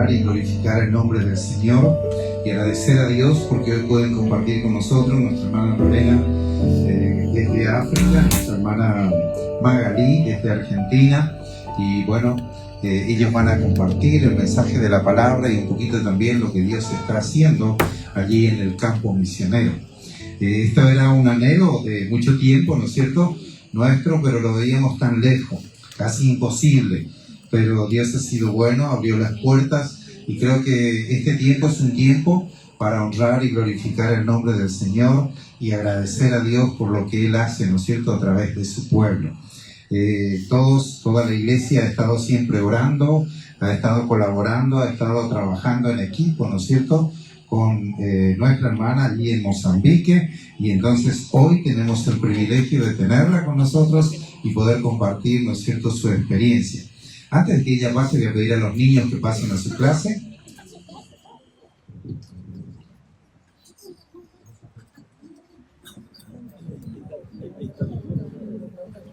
honrar y glorificar el nombre del Señor y agradecer a Dios porque hoy pueden compartir con nosotros nuestra hermana Lorena desde África, nuestra hermana Magalí desde Argentina, y bueno, ellos van a compartir el mensaje de la palabra y un poquito también lo que Dios está haciendo allí en el campo misionero. Esto era un anhelo de mucho tiempo, ¿no es cierto?, nuestro, pero lo veíamos tan lejos, casi imposible. Pero Dios ha sido bueno, abrió las puertas, y creo que este tiempo es un tiempo para honrar y glorificar el nombre del Señor y agradecer a Dios por lo que Él hace, ¿no es cierto?, a través de su pueblo. Toda la iglesia ha estado siempre orando, ha estado colaborando, ha estado trabajando en equipo, ¿no es cierto?, con nuestra hermana allí en Mozambique, y entonces hoy tenemos el privilegio de tenerla con nosotros y poder compartir, ¿no es cierto?, su experiencia. Antes de que ella pase, voy a pedir a los niños que pasen a su clase.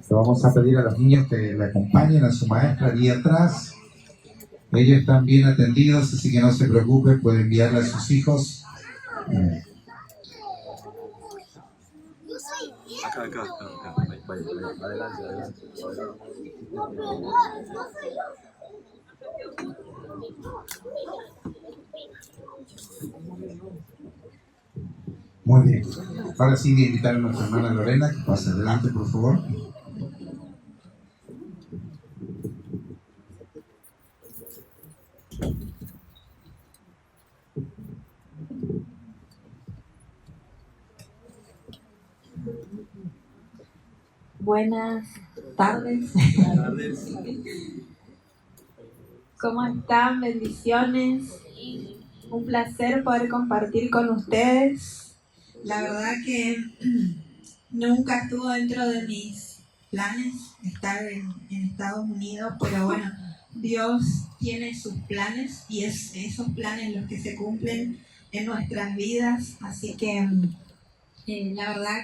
Le vamos a pedir a los niños que le acompañen a su maestra allí atrás. Ellos están bien atendidos, así que no se preocupe, puede enviarle a sus hijos. Acá. Adelante. Muy bien. Ahora sí voy a invitar a nuestra hermana Lorena que pase adelante, por favor. Buenas tardes. ¿Cómo están? Bendiciones. Un placer poder compartir con ustedes. La verdad que nunca estuvo dentro de mis planes estar en Estados Unidos, pero bueno, Dios tiene sus planes y es esos planes los que se cumplen en nuestras vidas. Así que la verdad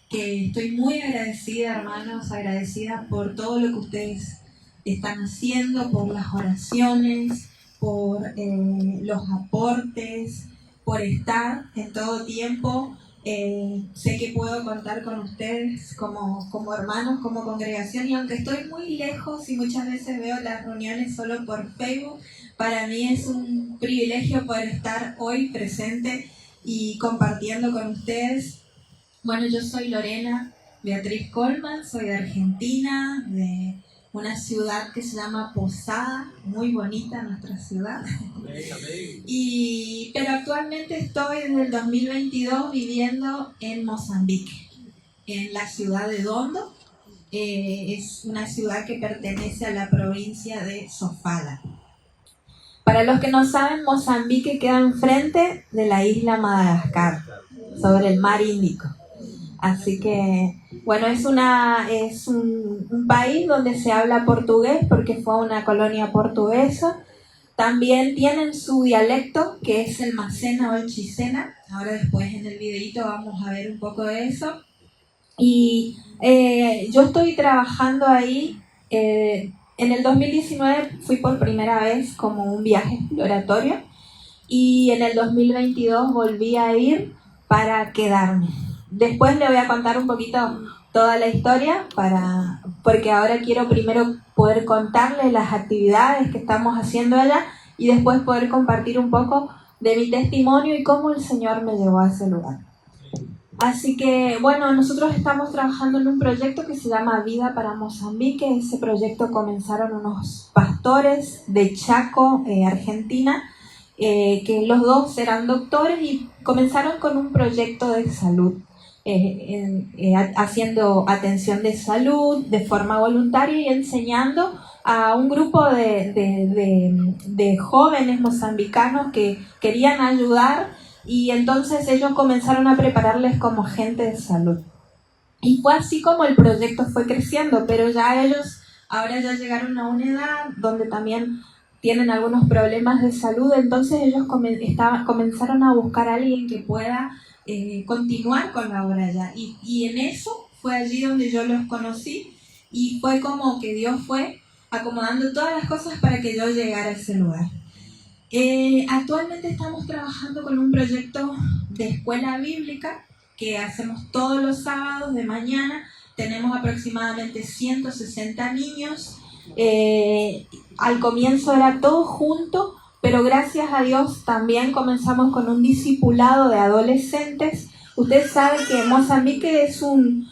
que estoy muy agradecida, hermanos, agradecida por todo lo que ustedes están haciendo, por las oraciones, por los aportes, por estar en todo tiempo. Sé que puedo contar con ustedes como hermanos, como congregación, y aunque estoy muy lejos y muchas veces veo las reuniones solo por Facebook, para mí es un privilegio poder estar hoy presente y compartiendo con ustedes. Bueno, yo soy Lorena Beatriz Colman, soy de Argentina, de una ciudad que se llama Posada, muy bonita nuestra ciudad. Pero actualmente estoy desde el 2022 viviendo en Mozambique, en la ciudad de Dondo. Es una ciudad que pertenece a la provincia de Sofala. Para los que no saben, Mozambique queda enfrente de la isla Madagascar, sobre el mar Índico. Así que, bueno, es un país donde se habla portugués porque fue una colonia portuguesa. También tienen su dialecto, que es el Macena o el Chisena. Ahora después en el videito vamos a ver un poco de eso. Y yo estoy trabajando ahí. En el 2019 fui por primera vez como un viaje exploratorio y en el 2022 volví a ir para quedarme. Después le voy a contar un poquito toda la historia porque ahora quiero primero poder contarles las actividades que estamos haciendo allá y después poder compartir un poco de mi testimonio y cómo el Señor me llevó a ese lugar. Así que, bueno, nosotros estamos trabajando en un proyecto que se llama Vida para Mozambique. Ese proyecto comenzaron unos pastores de Chaco, Argentina, que los dos eran doctores y comenzaron con un proyecto de salud. Haciendo atención de salud de forma voluntaria y enseñando a un grupo de jóvenes mozambicanos que querían ayudar, y entonces ellos comenzaron a prepararles como agente de salud. Y fue así como el proyecto fue creciendo, pero ya ellos ahora ya llegaron a una edad donde también tienen algunos problemas de salud, entonces ellos comenzaron a buscar a alguien que pueda continuar con la obra allá. Y en eso fue allí donde yo los conocí y fue como que Dios fue acomodando todas las cosas para que yo llegara a ese lugar. Actualmente estamos trabajando con un proyecto de escuela bíblica que hacemos todos los sábados de mañana. Tenemos aproximadamente 160 niños. Al comienzo era todo junto, pero gracias a Dios también comenzamos con un discipulado de adolescentes. Ustedes saben que Mozambique es un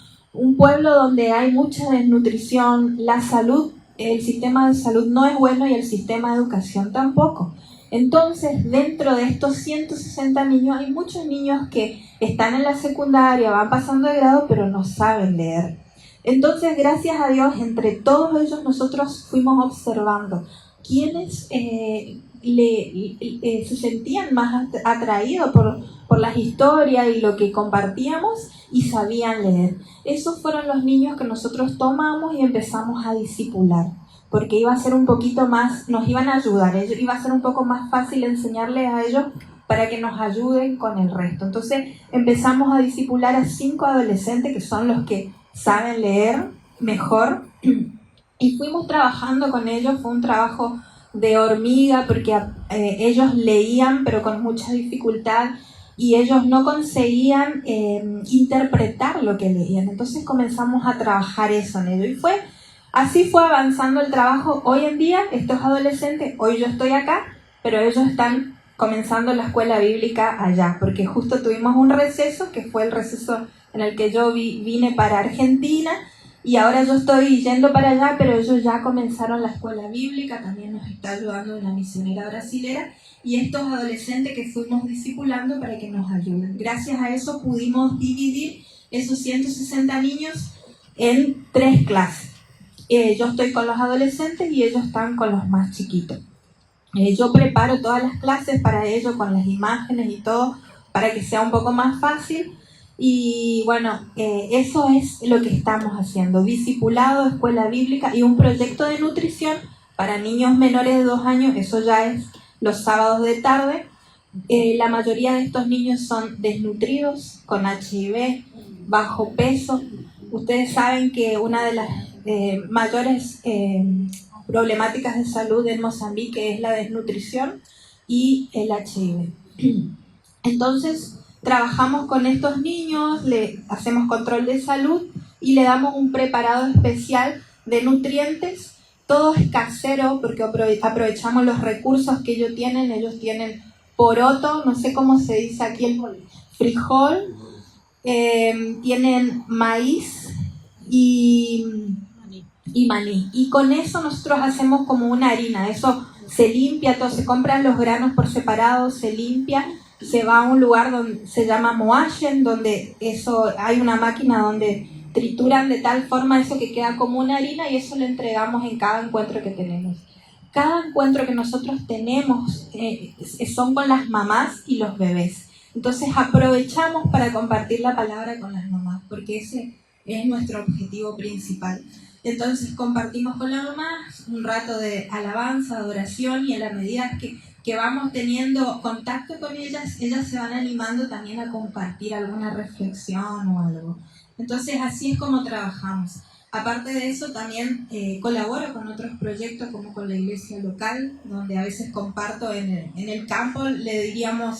pueblo donde hay mucha desnutrición, la salud, el sistema de salud no es bueno y el sistema de educación tampoco. Entonces, dentro de estos 160 niños, hay muchos niños que están en la secundaria, van pasando de grado, pero no saben leer. Entonces, gracias a Dios, entre todos ellos nosotros fuimos observando quiénes se sentían más atraídos por las historias y lo que compartíamos y sabían leer. Esos fueron los niños que nosotros tomamos y empezamos a discipular, porque iba a ser un poquito más, nos iban a ayudar, iba a ser un poco más fácil enseñarles a ellos para que nos ayuden con el resto. Entonces empezamos a discipular a 5 adolescentes que son los que saben leer mejor y fuimos trabajando con ellos. Fue un trabajo de hormiga porque ellos leían pero con mucha dificultad y ellos no conseguían interpretar lo que leían. Entonces comenzamos a trabajar eso en ellos y así fue avanzando el trabajo. Hoy en día estos adolescentes, hoy yo estoy acá, pero ellos están comenzando la escuela bíblica allá, porque justo tuvimos un receso, que fue el receso en el que yo vine para Argentina, y ahora yo estoy yendo para allá, pero ellos ya comenzaron la escuela bíblica, también nos está ayudando una misionera brasilera, y estos adolescentes que fuimos discipulando para que nos ayuden. Gracias a eso pudimos dividir esos 160 niños en 3 clases. Yo estoy con los adolescentes y ellos están con los más chiquitos. Yo preparo todas las clases para ellos con las imágenes y todo para que sea un poco más fácil. Y bueno, eso es lo que estamos haciendo: discipulado, escuela bíblica y un proyecto de nutrición para niños menores de 2 años. Eso ya es los sábados de tarde. La mayoría de estos niños son desnutridos, con HIV, bajo peso. Ustedes saben que una de las mayores problemáticas de salud en Mozambique es la desnutrición y el HIV. Entonces, trabajamos con estos niños, le hacemos control de salud y le damos un preparado especial de nutrientes. Todo es casero porque aprovechamos los recursos que ellos tienen. Ellos tienen poroto, no sé cómo se dice aquí, el frijol, tienen maíz y maní. Y con eso nosotros hacemos como una harina. Eso se limpia, todo, se compran los granos por separado, se limpia, se va a un lugar donde se llama moashen, donde eso hay una máquina donde trituran de tal forma eso que queda como una harina, y eso lo entregamos en cada encuentro que tenemos. Cada encuentro que nosotros tenemos son con las mamás y los bebés. Entonces aprovechamos para compartir la palabra con las mamás, porque ese es nuestro objetivo principal. Entonces compartimos con las mamás un rato de alabanza, adoración, y a la medida que vamos teniendo contacto con ellas se van animando también a compartir alguna reflexión o algo. Entonces así es como trabajamos. Aparte de eso, también colaboro con otros proyectos como con la iglesia local, donde a veces comparto en el campo, le diríamos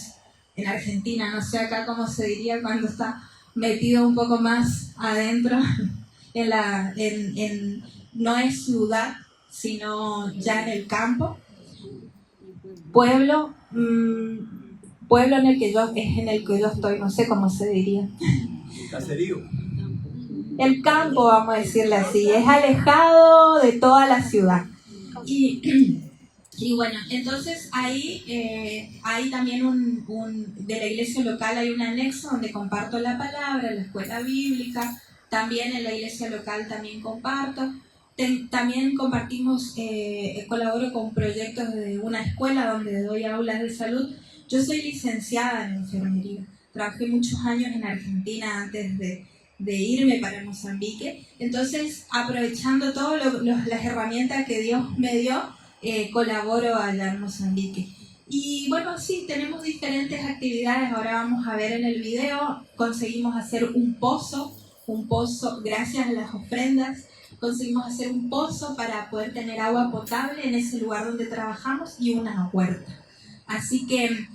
en Argentina, no sé acá cómo se diría cuando está metido un poco más adentro, no es ciudad, sino ya en el campo. Pueblo en el que yo estoy, no sé cómo se diría. Caserío. El campo, vamos a decirle así, es alejado de toda la ciudad. Y bueno, entonces ahí también de la iglesia local hay un anexo donde comparto la palabra, la escuela bíblica. También en la iglesia local también comparto. También compartimos, colaboro con proyectos de una escuela donde doy aulas de salud. Yo soy licenciada en enfermería. Trabajé muchos años en Argentina antes de irme para Mozambique. Entonces, aprovechando todas las herramientas que Dios me dio, colaboro allá en Mozambique. Y bueno, sí, tenemos diferentes actividades. Ahora vamos a ver en el video. Conseguimos hacer un pozo, gracias a las ofrendas. Conseguimos hacer un pozo para poder tener agua potable en ese lugar donde trabajamos y una huerta. Así que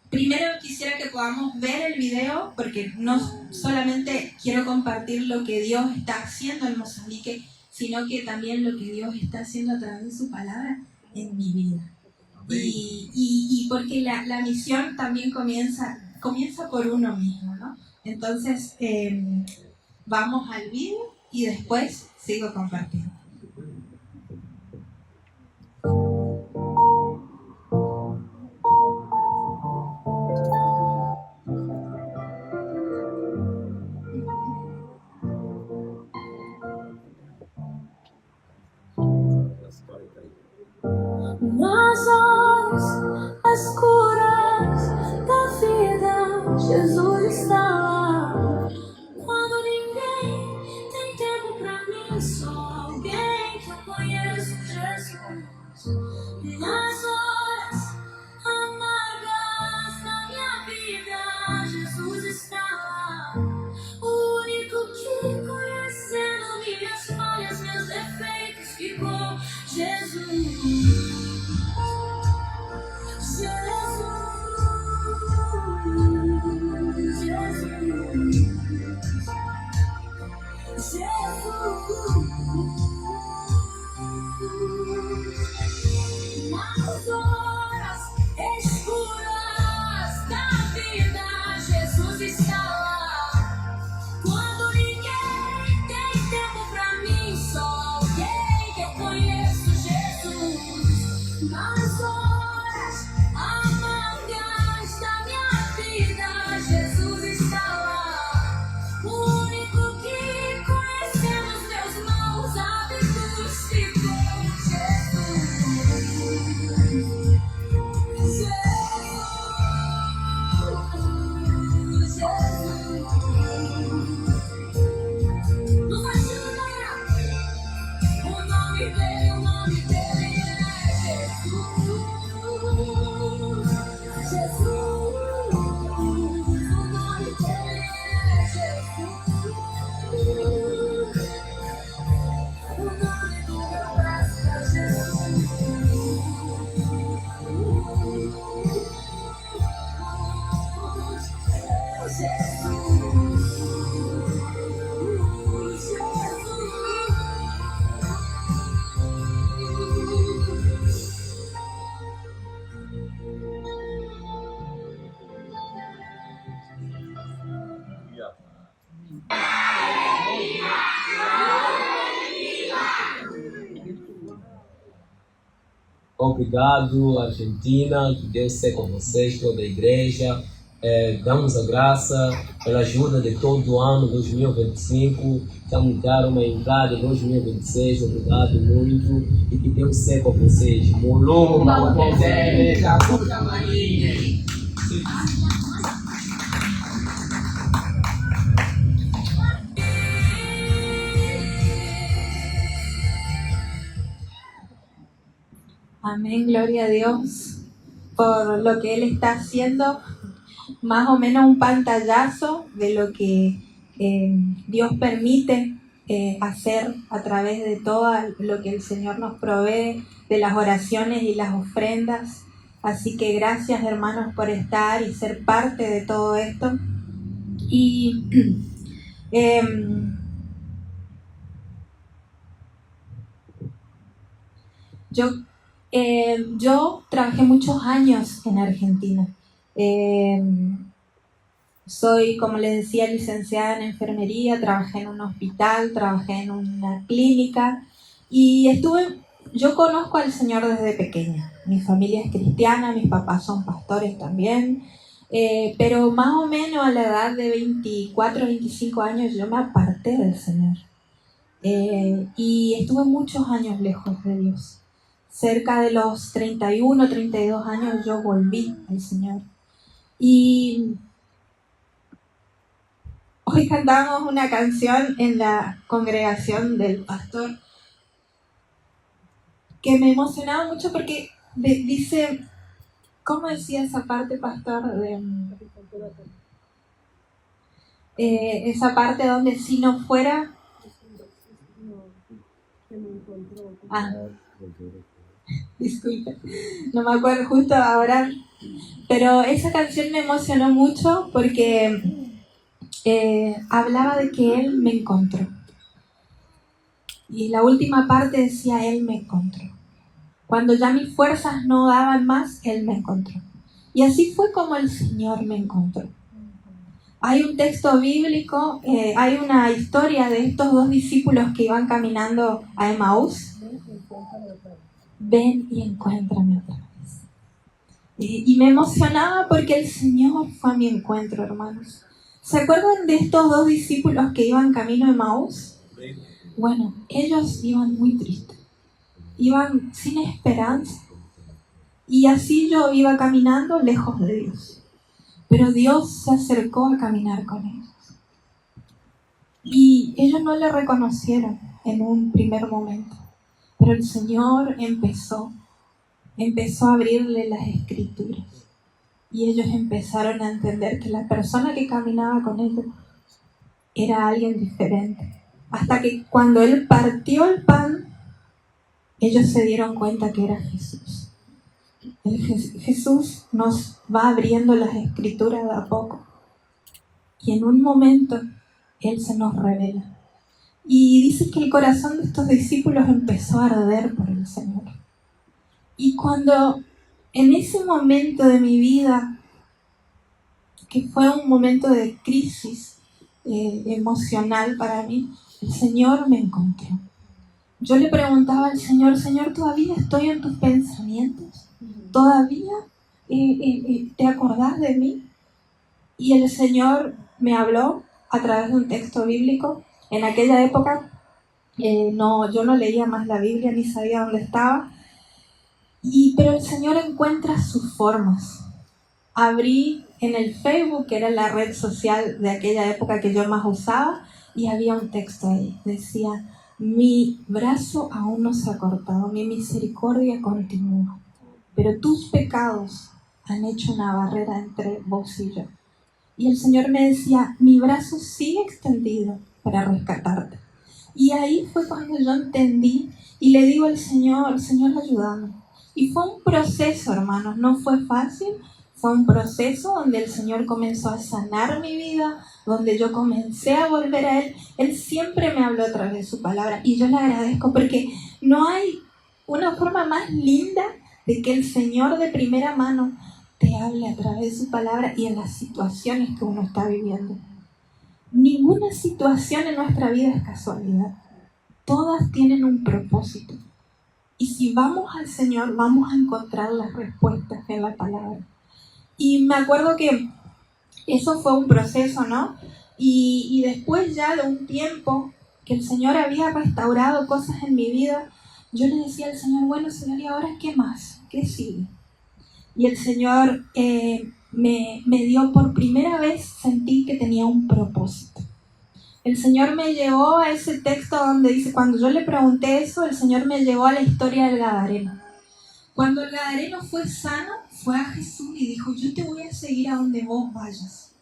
primero quisiera que podamos ver el video, porque no solamente quiero compartir lo que Dios está haciendo en Mozambique, sino que también lo que Dios está haciendo a través de su palabra en mi vida. Y porque la misión también comienza por uno mismo, ¿no? Entonces, vamos al video y después sigo compartiendo. Nas horas escuras da vida, Jesus está lá. Quando ninguém tem tempo pra mim, só alguém que eu conheço, Jesus. Nas horas amargas da minha vida, Jesus está lá. O único que conhecendo minhas falhas, meus defeitos, ficou Jesus. Nas horas escuras da vida, Jesus está lá. Quando ninguém tem tempo pra mim, só alguém que eu conheço, Jesus. Nas horas amargas da minha vida, Jesus está lá. O único que conhecendo os meus maus hábitos, ficou Jesus. Não faz chorar. O nome dele é Jesus. Jesus. O nome dele é Jesus. O nome do meu braço é Jesus. Obrigado, Argentina, que Deus seja com vocês, toda a igreja. Damos a graça pela ajuda de todo o ano 2025. Estamos dar uma entrada em 2026. Obrigado muito e que Deus seja com vocês. Mulungu, Maupezele, Jacuta Marinha. Amén, gloria a Dios por lo que Él está haciendo, más o menos un pantallazo de lo que Dios permite hacer a través de todo lo que el Señor nos provee, de las oraciones y las ofrendas. Así que gracias, hermanos, por estar y ser parte de todo esto. Y yo trabajé muchos años en Argentina. Soy, como les decía, licenciada en enfermería, trabajé en un hospital, trabajé en una clínica y yo conozco al Señor desde pequeña. Mi familia es cristiana, mis papás son pastores también, pero más o menos a la edad de 24, 25 años yo me aparté del Señor y estuve muchos años lejos de Dios. Cerca de los 31, 32 años yo volví al Señor. Y hoy cantamos una canción en la congregación del pastor que me emocionaba mucho porque dice, ¿cómo decía esa parte, pastor? Esa parte donde si no fuera... Disculpe, no me acuerdo justo ahora, pero esa canción me emocionó mucho porque hablaba de que Él me encontró. Y la última parte decía, Él me encontró. Cuando ya mis fuerzas no daban más, Él me encontró. Y así fue como el Señor me encontró. Hay un texto bíblico, hay una historia de estos dos discípulos que iban caminando a Emaús. Ven y encuéntrame otra vez. Y me emocionaba porque el Señor fue a mi encuentro, hermanos. ¿Se acuerdan de estos dos discípulos que iban camino a Emaús? Bueno, ellos iban muy tristes, iban sin esperanza. Y así yo iba caminando lejos de Dios. Pero Dios se acercó a caminar con ellos. Y ellos no le reconocieron en un primer momento. Pero el Señor empezó a abrirle las escrituras. Y ellos empezaron a entender que la persona que caminaba con ellos era alguien diferente. Hasta que cuando Él partió el pan, ellos se dieron cuenta que era Jesús. Jesús nos va abriendo las escrituras de a poco. Y en un momento Él se nos revela. Y dice que el corazón de estos discípulos empezó a arder por el Señor. Y cuando en ese momento de mi vida, que fue un momento de crisis emocional para mí, el Señor me encontró. Yo le preguntaba al Señor, Señor, ¿todavía estoy en tus pensamientos? ¿Todavía te acordás de mí? Y el Señor me habló a través de un texto bíblico. En aquella época yo no leía más la Biblia ni sabía dónde estaba. Pero el Señor encuentra sus formas. Abrí en el Facebook, que era la red social de aquella época que yo más usaba, y había un texto ahí. Decía, mi brazo aún no se ha cortado, mi misericordia continúa, pero tus pecados han hecho una barrera entre vos y yo. Y el Señor me decía, mi brazo sigue extendido para rescatarte. Y ahí fue cuando yo entendí y le digo al Señor, Señor, ayúdame. Y fue un proceso, hermanos, no fue fácil. Fue un proceso donde el Señor comenzó a sanar mi vida, donde yo comencé a volver a Él. Él siempre me habló a través de su palabra y yo le agradezco porque no hay una forma más linda de que el Señor de primera mano te hable a través de su palabra y en las situaciones que uno está viviendo. Ninguna situación en nuestra vida es casualidad. Todas tienen un propósito. Y si vamos al Señor, vamos a encontrar las respuestas en la palabra. Y me acuerdo que eso fue un proceso, ¿no? Y después ya de un tiempo que el Señor había restaurado cosas en mi vida, yo le decía al Señor, bueno, Señor, ¿y ahora qué más? ¿Qué sigue? Y el Señor me dio por primera vez, sentí que tenía un propósito. El Señor me llevó a ese texto donde dice, cuando yo le pregunté eso, el Señor me llevó a la historia del Gadareno. Cuando el Gadareno fue sano, fue a Jesús y dijo, yo te voy a seguir a donde vos vayas.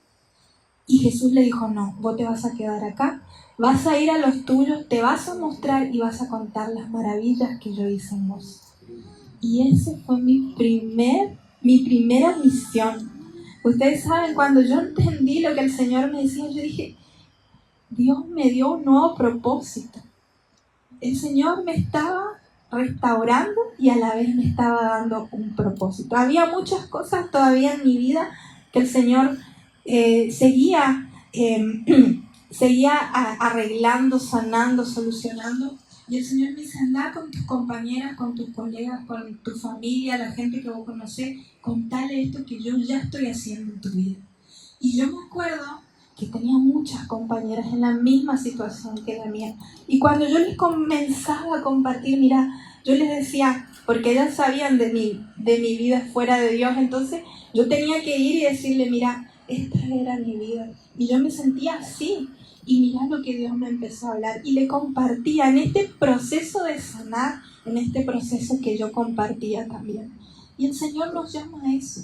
Y Jesús le dijo, no, vos te vas a quedar acá, vas a ir a los tuyos, te vas a mostrar y vas a contar las maravillas que yo hice en vos. Y ese fue mi primera misión. Ustedes saben, cuando yo entendí lo que el Señor me decía, yo dije, Dios me dio un nuevo propósito. El Señor me estaba restaurando y a la vez me estaba dando un propósito. Había muchas cosas todavía en mi vida que el Señor seguía arreglando, sanando, solucionando. Y el Señor me dice, anda con tus compañeras, con tus colegas, con tu familia, la gente que vos conocés, contale esto que yo ya estoy haciendo en tu vida. Y yo me acuerdo que tenía muchas compañeras en la misma situación que la mía. Y cuando yo les comenzaba a compartir, mira, yo les decía, porque ellas sabían de mi vida fuera de Dios, entonces yo tenía que ir y decirle, mira, esta era mi vida. Y yo me sentía así. Y mira lo que Dios me empezó a hablar. Y le compartía en este proceso de sanar, en este proceso que yo compartía también. Y el Señor nos llama a eso.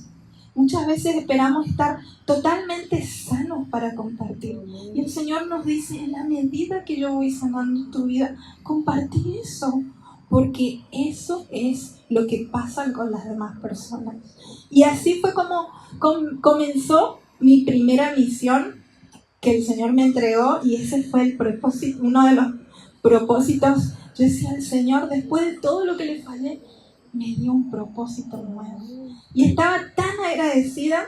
Muchas veces esperamos estar totalmente sanos para compartir. Y el Señor nos dice, en la medida que yo voy sanando tu vida, compartí eso. porque eso es lo que pasa con las demás personas. Y así fue como comenzó mi primera misión que el Señor me entregó, y ese fue el propósito, uno de los propósitos. Yo decía, el Señor, después de todo lo que le fallé, me dio un propósito nuevo. Y estaba tan agradecida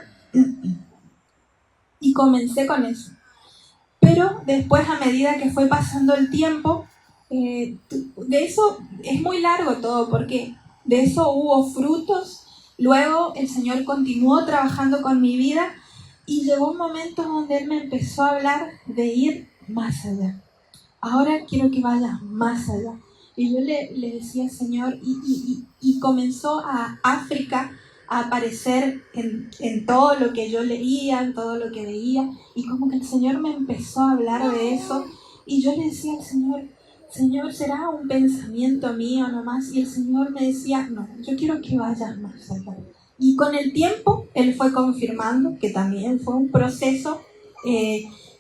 y comencé con eso. Pero después, a medida que fue pasando el tiempo, de eso es muy largo todo, porque de eso hubo frutos. Luego el Señor continuó trabajando con mi vida y llegó un momento donde Él me empezó a hablar de ir más allá. Ahora quiero que vayas más allá. Y yo le decía, Señor, y comenzó a África a aparecer en todo lo que yo leía, en todo lo que veía, y como que el Señor me empezó a hablar de eso, y yo le decía al Señor, Señor, ¿será un pensamiento mío nomás? Y el Señor me decía, no, yo quiero que vayas más allá. Y con el tiempo, Él fue confirmando, que también fue un proceso,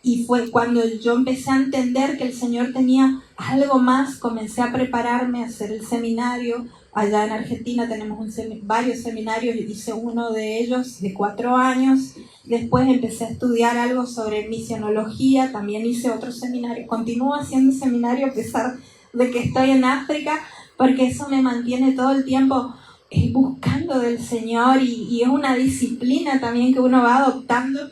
y fue cuando yo empecé a entender que el Señor tenía algo más, comencé a prepararme a hacer el seminario. Allá en Argentina tenemos varios seminarios, hice uno de ellos de 4 años, después empecé a estudiar algo sobre misionología, también hice otro seminario, continúo haciendo seminario a pesar de que estoy en África, porque eso me mantiene todo el tiempo buscando del Señor, y es una disciplina también que uno va adoptando.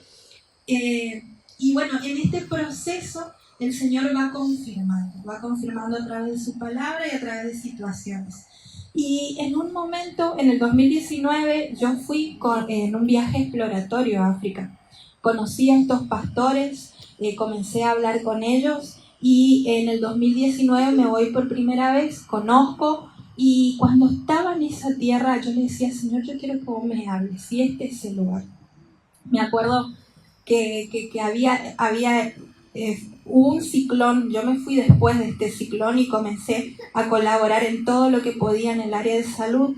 Y bueno, en este proceso el Señor va confirmando a través de su palabra y a través de situaciones. Y en un momento, en el 2019, yo fui en un viaje exploratorio a África. Conocí a estos pastores, comencé a hablar con ellos, y en el 2019 me voy por primera vez, conozco, y cuando estaba en esa tierra yo le decía, Señor, yo quiero que vos me hables, y este es el lugar. Me acuerdo que hubo un ciclón, yo me fui después de este ciclón y comencé a colaborar en todo lo que podía en el área de salud,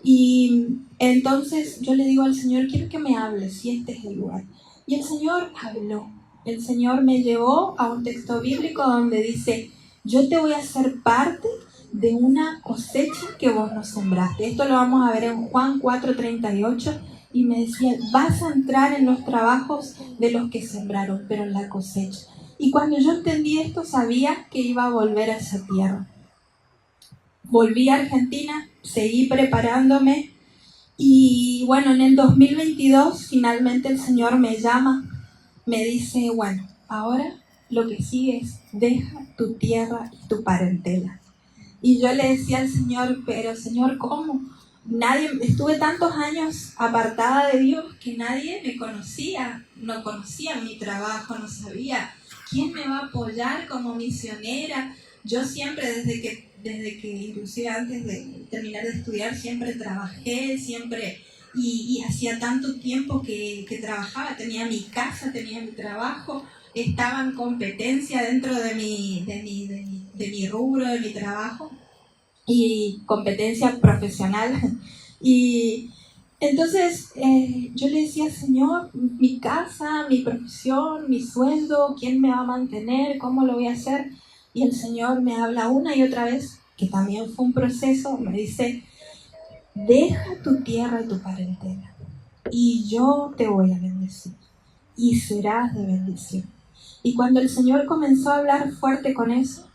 y entonces yo le digo al Señor, quiero que me hables, y este es el lugar. Y el Señor habló, el Señor me llevó a un texto bíblico donde dice, yo te voy a hacer parte de una cosecha que vos no sembraste. Esto lo vamos a ver en Juan 4:38, y me decía, vas a entrar en los trabajos de los que sembraron, pero en la cosecha. Y cuando yo entendí esto, sabía que iba a volver a esa tierra. Volví a Argentina, seguí preparándome, y bueno, en el 2022 finalmente el Señor me llama, me dice, bueno, ahora lo que sigue es, deja tu tierra y tu parentela. Y yo le decía al Señor, pero Señor, ¿cómo? Estuve tantos años apartada de Dios que nadie me conocía, no conocía mi trabajo, no sabía quién me va a apoyar como misionera. Yo siempre, desde que inclusive antes de terminar de estudiar, siempre trabajé, y hacía tanto tiempo que trabajaba, tenía mi casa, tenía mi trabajo, estaba en competencia dentro de mi rubro, de mi trabajo, y competencia profesional. Y entonces yo le decía, Señor, mi casa, mi profesión, mi sueldo, ¿quién me va a mantener? ¿Cómo lo voy a hacer? Y el Señor me habla una y otra vez, que también fue un proceso, me dice, deja tu tierra y tu parentela, y yo te voy a bendecir, y serás de bendición. Y cuando el Señor comenzó a hablar fuerte con eso,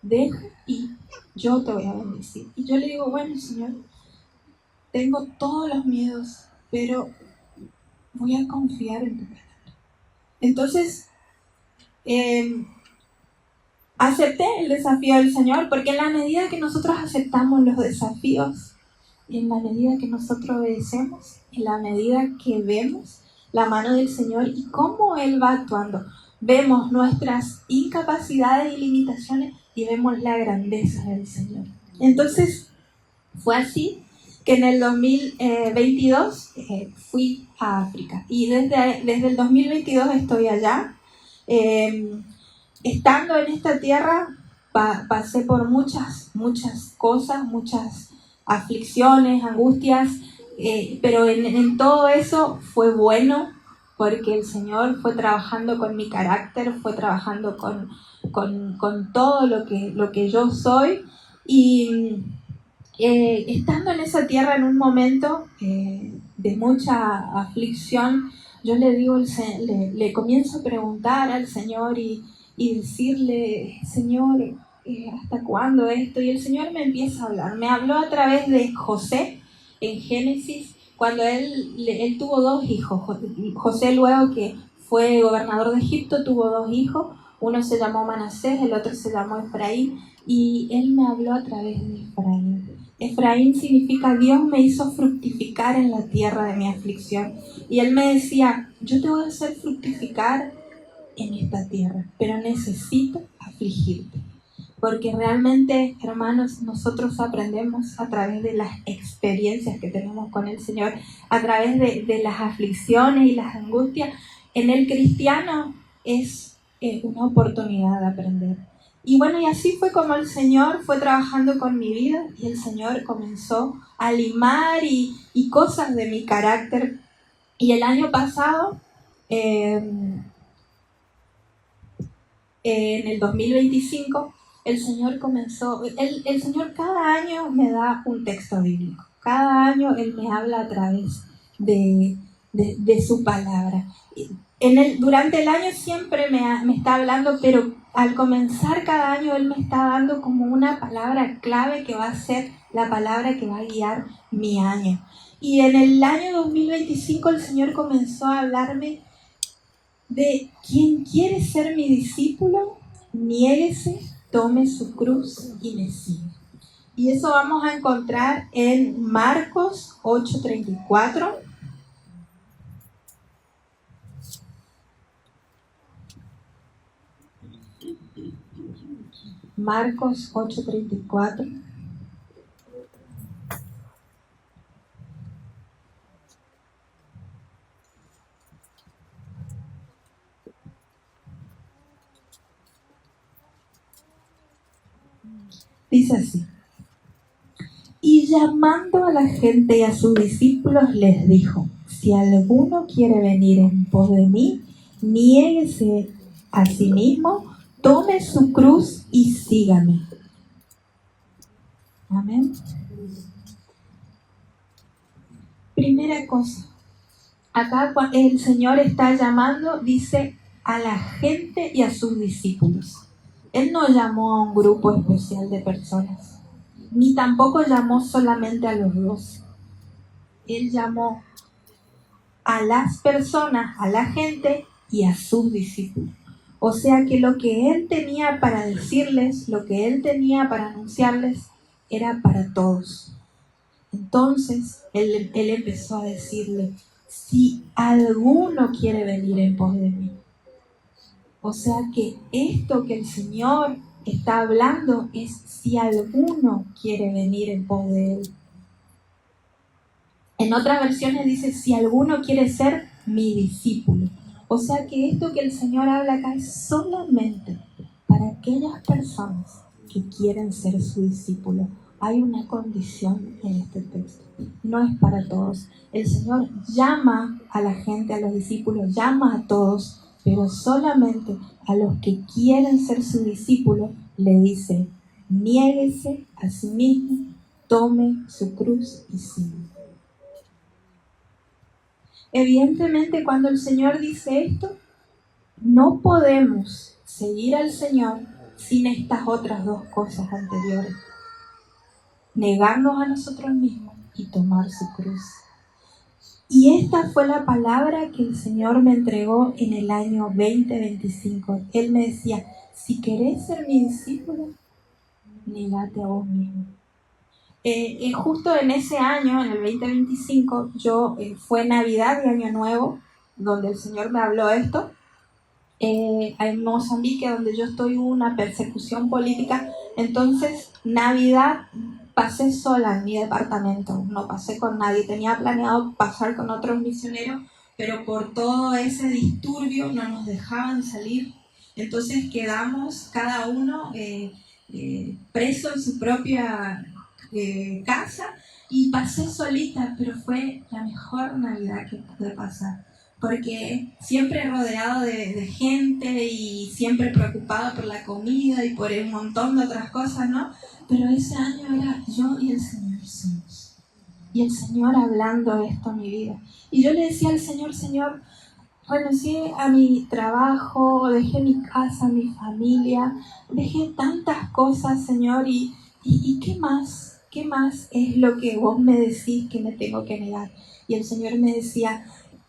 deja y yo te voy a bendecir. Y yo le digo, bueno, Señor, tengo todos los miedos, pero voy a confiar en tu palabra. Entonces, acepté el desafío del Señor, porque en la medida que nosotros aceptamos los desafíos, y en la medida que nosotros obedecemos, en la medida que vemos la mano del Señor y cómo Él va actuando, vemos nuestras incapacidades y limitaciones y vemos la grandeza del Señor. Entonces, fue así que en el 2022 fui a África, y desde el 2022 estoy allá. Estando en esta tierra pasé por muchas cosas, muchas aflicciones, angustias, pero en todo eso fue bueno, porque el Señor fue trabajando con mi carácter, fue trabajando con todo lo que yo soy, Y estando en esa tierra en un momento de mucha aflicción, yo le comienzo a preguntar al Señor y decirle, Señor, ¿hasta cuándo esto? Y el Señor me empieza a hablar. Me habló a través de José en Génesis, cuando él tuvo 2 hijos. José, luego que fue gobernador de Egipto, tuvo 2 hijos. Uno se llamó Manasés, el otro se llamó Efraín, y él me habló a través de Efraín. Efraín significa Dios me hizo fructificar en la tierra de mi aflicción. Y él me decía, yo te voy a hacer fructificar en esta tierra, pero necesito afligirte. Porque realmente, hermanos, nosotros aprendemos a través de las experiencias que tenemos con el Señor, a través de las aflicciones y las angustias. En el cristiano es una oportunidad de aprender. Y bueno, y así fue como el Señor fue trabajando con mi vida y el Señor comenzó a limar y cosas de mi carácter. Y el año pasado, en el 2025, el Señor comenzó, el Señor cada año me da un texto bíblico. Cada año Él me habla a través de su palabra. Durante el año siempre me está hablando, pero al comenzar cada año Él me está dando como una palabra clave que va a ser la palabra que va a guiar mi año. Y en el año 2025 el Señor comenzó a hablarme de quien quiere ser mi discípulo, niéguese, tome su cruz y me siga. Y eso vamos a encontrar en Marcos 8:34. Marcos 8:34. Dice así: y llamando a la gente y a sus discípulos les dijo, si alguno quiere venir en pos de mí, niéguese a sí mismo, tome su cruz y sígame. Amén. Primera cosa, acá el Señor está llamando, dice, a la gente y a sus discípulos. Él no llamó a un grupo especial de personas, ni tampoco llamó solamente a los 12. Él llamó a las personas, a la gente y a sus discípulos. O sea que lo que Él tenía para decirles, lo que Él tenía para anunciarles, era para todos. Entonces, Él empezó a decirle, si alguno quiere venir en pos de mí. O sea que esto que el Señor está hablando es si alguno quiere venir en pos de Él. En otras versiones dice, si alguno quiere ser mi discípulo. O sea que esto que el Señor habla acá es solamente para aquellas personas que quieren ser su discípulo. Hay una condición en este texto. No es para todos. El Señor llama a la gente, a los discípulos, llama a todos, pero solamente a los que quieren ser su discípulo le dice, niéguese a sí mismo, tome su cruz y sígueme. Evidentemente, cuando el Señor dice esto, no podemos seguir al Señor sin estas otras 2 cosas anteriores. Negarnos a nosotros mismos y tomar su cruz. Y esta fue la palabra que el Señor me entregó en el año 2025. Él me decía, si querés ser mi discípulo, negate a vos mismo. Justo en ese año, en el 2025, fue Navidad y Año Nuevo, donde el Señor me habló esto. En Mozambique, donde yo estoy, hubo una persecución política. Entonces, Navidad pasé sola en mi departamento, no pasé con nadie. Tenía planeado pasar con otros misioneros, pero por todo ese disturbio no nos dejaban salir. Entonces quedamos cada uno preso en su propia casa y pasé solita, pero fue la mejor Navidad que pude pasar, porque siempre rodeado de gente y siempre preocupado por la comida y por un montón de otras cosas, ¿no? Pero ese año era yo y el Señor solos. Y el Señor hablando esto a mi vida. Y yo le decía al Señor, Señor, renuncié a mi trabajo, dejé mi casa, mi familia, dejé tantas cosas, Señor, y ¿qué más? ¿Qué más es lo que vos me decís que me tengo que negar? Y el Señor me decía,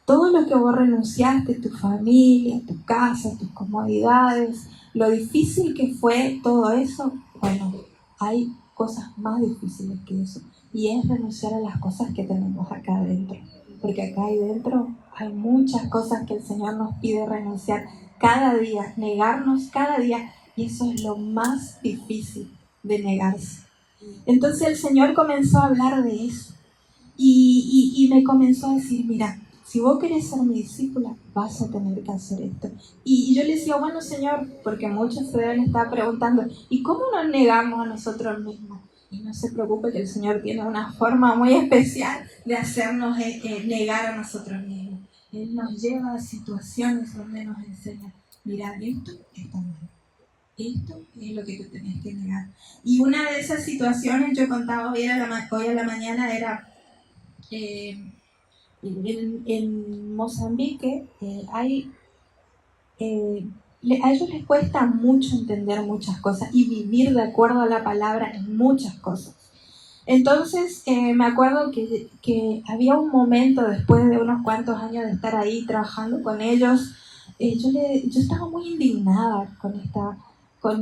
todo lo que vos renunciaste, tu familia, tu casa, tus comodidades, lo difícil que fue todo eso, bueno, hay cosas más difíciles que eso. Y es renunciar a las cosas que tenemos acá adentro. Porque acá adentro hay muchas cosas que el Señor nos pide renunciar cada día, negarnos cada día. Y eso es lo más difícil de negarse. Entonces el Señor comenzó a hablar de eso. Y me comenzó a decir, mira, si vos querés ser mi discípula, vas a tener que hacer esto. Y yo le decía, bueno, Señor, porque muchos se deben estar preguntando, ¿y cómo nos negamos a nosotros mismos? Y no se preocupe que el Señor tiene una forma muy especial de hacernos negar a nosotros mismos. Él nos lleva a situaciones donde nos enseña, mira, esto está mal. Esto es lo que tú tenés que negar. Y una de esas situaciones, yo contaba hoy a la mañana, era en Mozambique, a ellos les cuesta mucho entender muchas cosas y vivir de acuerdo a la palabra en muchas cosas. Entonces me acuerdo que había un momento después de unos cuantos años de estar ahí trabajando con ellos, yo estaba muy indignada con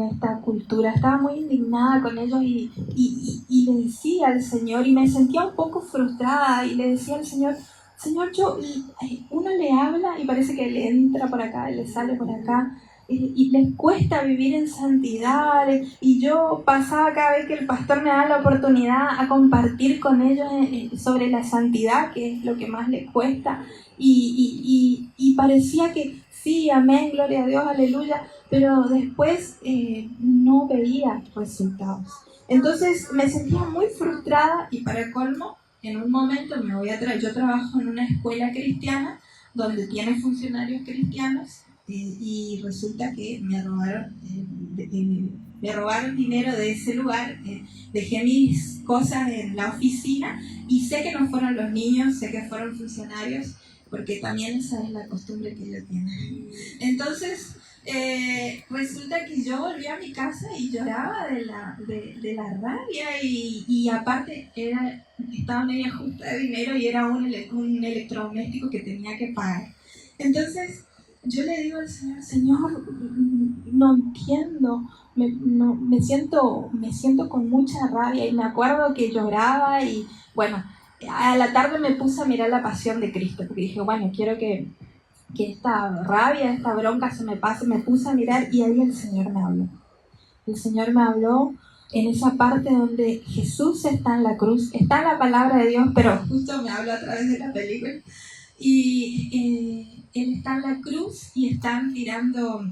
esta cultura, estaba muy indignada con ellos y le decía al Señor, y me sentía un poco frustrada, y le decía al Señor, uno le habla y parece que le entra por acá, le sale por acá, y les cuesta vivir en santidad, y yo pasaba cada vez que el pastor me daba la oportunidad a compartir con ellos sobre la santidad, que es lo que más les cuesta, y parecía que sí, amén, gloria a Dios, aleluya, pero después no veía resultados. Entonces me sentía muy frustrada y para colmo, en un momento yo trabajo en una escuela cristiana donde tiene funcionarios cristianos y resulta que me robaron dinero de ese lugar, dejé mis cosas en la oficina y sé que no fueron los niños, sé que fueron funcionarios, porque también esa es la costumbre que ellos tienen. Entonces, resulta que yo volví a mi casa y lloraba de la rabia y aparte estaba media justa de dinero y era un electrodoméstico que tenía que pagar. Entonces, yo le digo al Señor, Señor, no entiendo, me siento con mucha rabia y me acuerdo que lloraba y bueno, a la tarde me puse a mirar la Pasión de Cristo porque dije, bueno, quiero que esta rabia, esta bronca se me pase. Me puse a mirar y ahí el Señor me habló. El Señor me habló en esa parte donde Jesús está en la cruz, está en la palabra de Dios, pero justo me habló a través de la película. Y Él está en la cruz y están tirando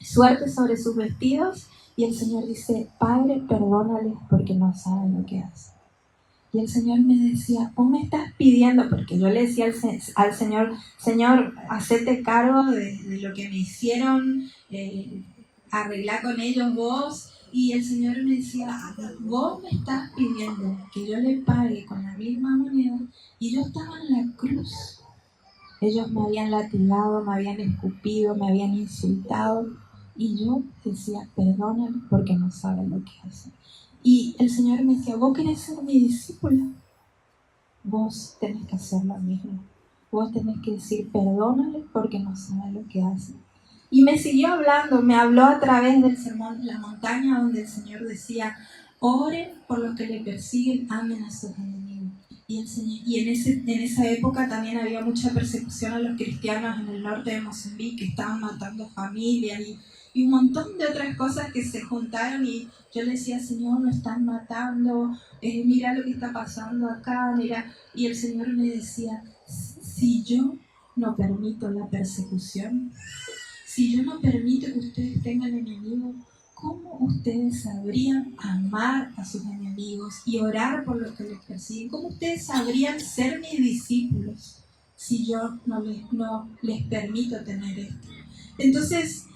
suerte sobre sus vestidos y el Señor dice, Padre, perdónales porque no saben lo que hacen. Y el Señor me decía, vos me estás pidiendo, porque yo le decía al Señor, Señor, hacete cargo de lo que me hicieron, arreglar con ellos vos. Y el Señor me decía, vos me estás pidiendo que yo le pague con la misma moneda. Y yo estaba en la cruz. Ellos me habían latigado, me habían escupido, me habían insultado. Y yo decía, perdóname porque no saben lo que hacen. Y el Señor me decía, vos querés ser mi discípula, vos tenés que hacer lo mismo. Vos tenés que decir, perdónale porque no saben lo que hacen. Y me siguió hablando, me habló a través del sermón de la montaña donde el Señor decía, oren por los que le persiguen, amen a sus enemigos. Y en esa época también había mucha persecución a los cristianos en el norte de Mozambique, que estaban matando familias y un montón de otras cosas que se juntaron y yo le decía, Señor, me están matando, mira lo que está pasando acá, mira. Y el Señor me decía, si yo no permito la persecución, si yo no permito que ustedes tengan enemigos, ¿cómo ustedes sabrían amar a sus enemigos y orar por los que les persiguen? ¿Cómo ustedes sabrían ser mis discípulos si yo no les permito tener esto? Entonces,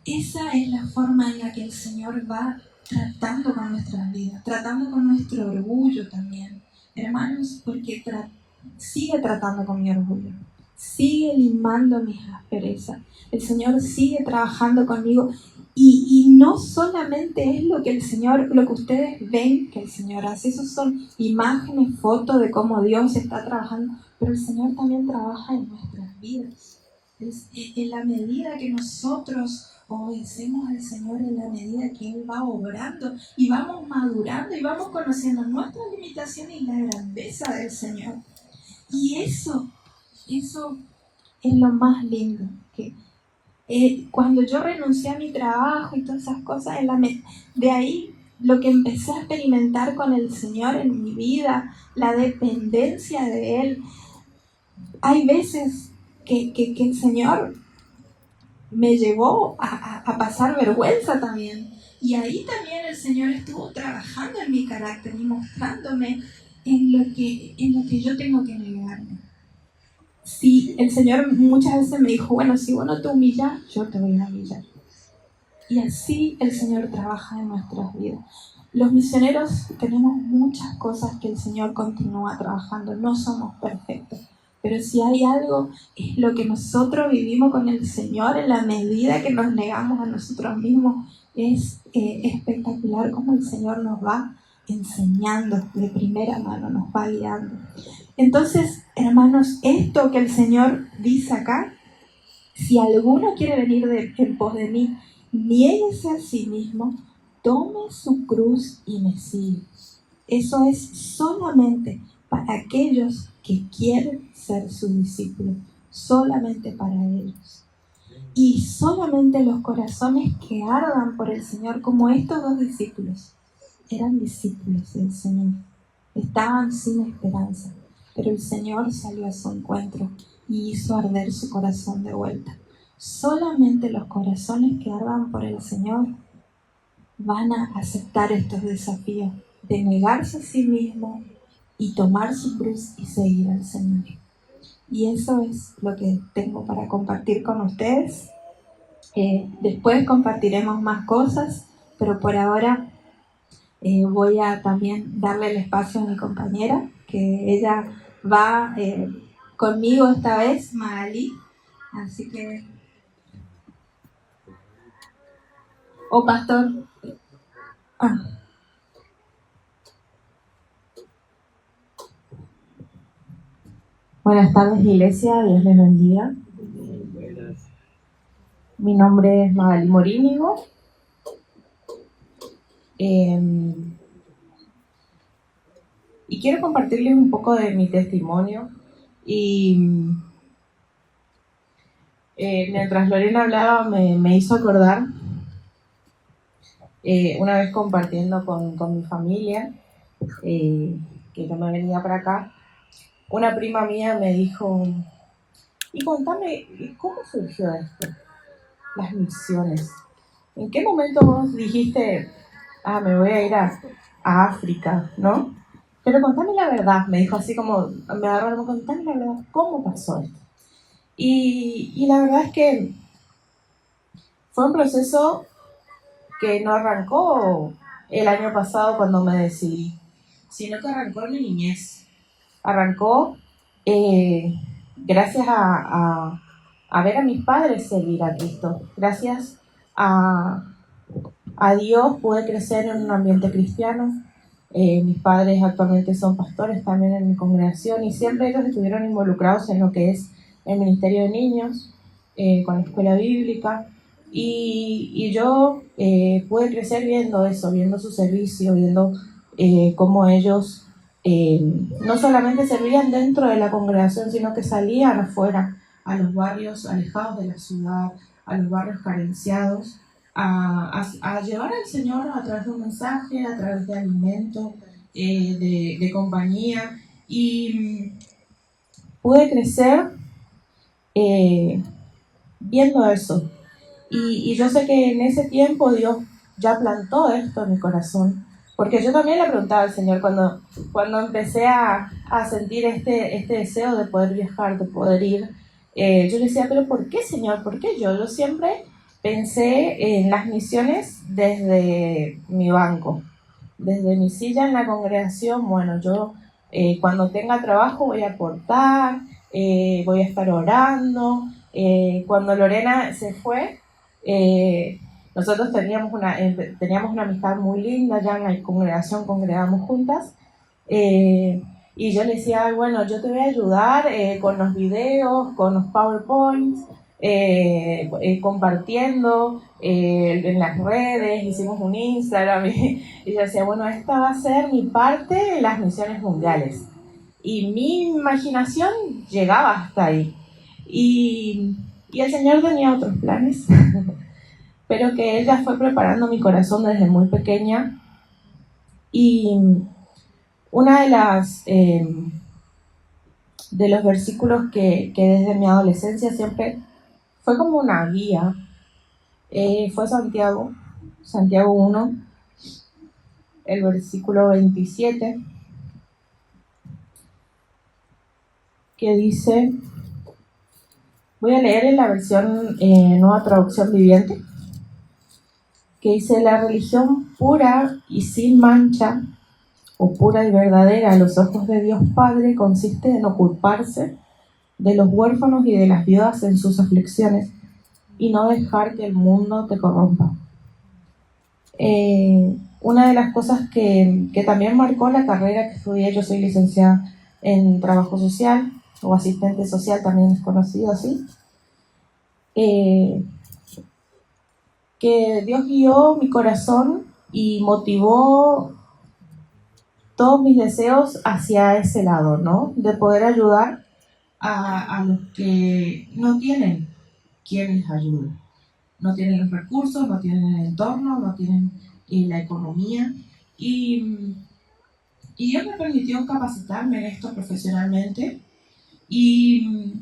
esa es la forma en la que el Señor va tratando con nuestras vidas, tratando con nuestro orgullo también. Hermanos, porque sigue tratando con mi orgullo, sigue limando mis asperezas. El Señor sigue trabajando conmigo y no solamente es lo que ustedes ven que el Señor hace, esos son imágenes, fotos de cómo Dios está trabajando, pero el Señor también trabaja en nuestras vidas. En la medida que nosotros obedecemos al Señor, en la medida que Él va obrando y vamos madurando y vamos conociendo nuestras limitaciones y la grandeza del Señor. Y eso es lo más lindo, que cuando yo renuncié a mi trabajo y todas esas cosas, de ahí lo que empecé a experimentar con el Señor en mi vida, la dependencia de Él. Hay veces que el Señor me llevó a pasar vergüenza también. Y ahí también el Señor estuvo trabajando en mi carácter y mostrándome en lo que yo tengo que negarme. Sí, el Señor muchas veces me dijo, bueno, si vos no te humillas, yo te voy a humillar. Y así el Señor trabaja en nuestras vidas. Los misioneros tenemos muchas cosas que el Señor continúa trabajando, no somos perfectos. Pero si hay algo, es lo que nosotros vivimos con el Señor en la medida que nos negamos a nosotros mismos. Es espectacular cómo el Señor nos va enseñando de primera mano, nos va guiando. Entonces, hermanos, esto que el Señor dice acá, si alguno quiere venir en pos de mí, niéguese a sí mismo, tome su cruz y me sigue. Eso es solamente para aquellos que quieren ser sus discípulos, solamente para ellos. Y solamente los corazones que ardan por el Señor, como estos dos discípulos, eran discípulos del Señor, estaban sin esperanza, pero el Señor salió a su encuentro y hizo arder su corazón de vuelta. Solamente los corazones que ardan por el Señor van a aceptar estos desafíos de negarse a sí mismo y tomar su cruz y seguir al Señor. Y eso es lo que tengo para compartir con ustedes. Después compartiremos más cosas, pero por ahora voy a también darle el espacio a mi compañera, que ella va conmigo esta vez, Magalí. Así que... pastor. Buenas tardes, iglesia, Dios les bendiga. Mi nombre es Magalí Morínigo. Y quiero compartirles un poco de mi testimonio. Y mientras Lorena hablaba, me hizo acordar, una vez compartiendo con mi familia, que yo me venía para acá, una prima mía me dijo, y contame, ¿cómo surgió esto? Las misiones. ¿En qué momento vos dijiste, me voy a ir a África, ¿no? Pero contame la verdad, me dijo así como, me agarró, contame la verdad, ¿cómo pasó esto? Y la verdad es que fue un proceso que no arrancó el año pasado cuando me decidí, sino que arrancó en mi niñez. Arrancó gracias a ver a mis padres servir a Cristo. Gracias a Dios pude crecer en un ambiente cristiano. Mis padres actualmente son pastores también en mi congregación y siempre ellos estuvieron involucrados en lo que es el ministerio de niños, con la escuela bíblica. Y yo pude crecer viendo eso, viendo su servicio, viendo cómo ellos no solamente servían dentro de la congregación, sino que salían afuera, a los barrios alejados de la ciudad, a los barrios carenciados, a llevar al Señor a través de un mensaje, a través de alimento, de compañía. Y pude crecer viendo eso. Y yo sé que en ese tiempo Dios ya plantó esto en mi corazón, Porque yo también le preguntaba al Señor cuando empecé a sentir este deseo de poder viajar, de poder ir. Yo le decía, pero ¿por qué, Señor? ¿Por qué yo? Yo siempre pensé en las misiones desde mi banco, desde mi silla en la congregación. Bueno, yo cuando tenga trabajo voy a aportar, voy a estar orando. Cuando Lorena se fue, nosotros teníamos una amistad muy linda, ya en la congregación congregamos juntas. Y yo le decía, "Ay, bueno, yo te voy a ayudar con los videos, con los PowerPoints, compartiendo en las redes, hicimos un Instagram y yo decía, bueno, esta va a ser mi parte en las misiones mundiales. Y mi imaginación llegaba hasta ahí. Y el Señor tenía otros planes, pero que Él ya fue preparando mi corazón desde muy pequeña. Y una de los versículos que desde mi adolescencia siempre fue como una guía, fue Santiago 1, el versículo 27, que dice, voy a leer en la versión Nueva Traducción Viviente, que dice, la religión pura y sin mancha, o pura y verdadera a los ojos de Dios Padre, consiste en ocuparse de los huérfanos y de las viudas en sus aflicciones y no dejar que el mundo te corrompa. Una de las cosas que también marcó la carrera que estudié, yo soy licenciada en trabajo social o asistente social, también es conocido así, que Dios guió mi corazón y motivó todos mis deseos hacia ese lado, ¿no? De poder ayudar a los que no tienen quien les ayude. No tienen los recursos, no tienen el entorno, no tienen la economía. Y Dios me permitió capacitarme en esto profesionalmente. Y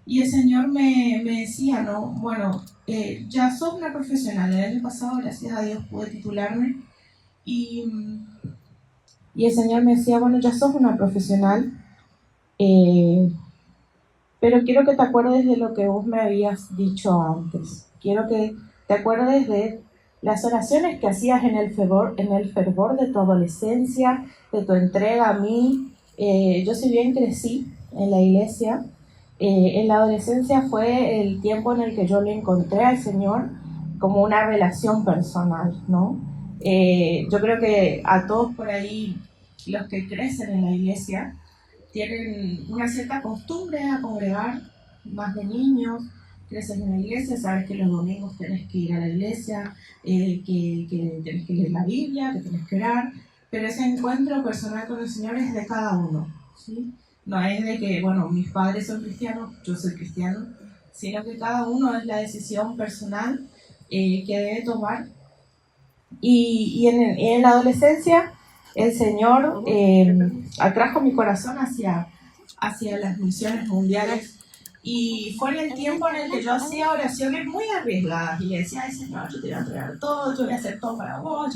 el Señor me decía, ¿no? Bueno, ya sos una profesional. El año pasado, gracias a Dios, pude titularme. Y el Señor me decía, bueno, ya sos una profesional, pero quiero que te acuerdes de lo que vos me habías dicho antes. Quiero que te acuerdes de las oraciones que hacías en el fervor de tu adolescencia, de tu entrega a mí. Yo si bien crecí en la iglesia, en la adolescencia fue el tiempo en el que yo le encontré al Señor como una relación personal, ¿no? Yo creo que a todos por ahí, los que crecen en la iglesia, tienen una cierta costumbre a congregar, más de niños, creces en la iglesia, sabes que los domingos tenés que ir a la iglesia, que tenés que leer la Biblia, que tenés que orar, pero ese encuentro personal con el Señor es de cada uno, ¿sí? No es de que, bueno, mis padres son cristianos, yo soy cristiano, sino que cada uno es la decisión personal que debe tomar. Y en la adolescencia el Señor atrajo mi corazón hacia las misiones mundiales, y fue en el tiempo en el que yo hacía oraciones muy arriesgadas y le decía, ay Señor, yo te voy a entregar todo, yo voy a hacer todo para vos,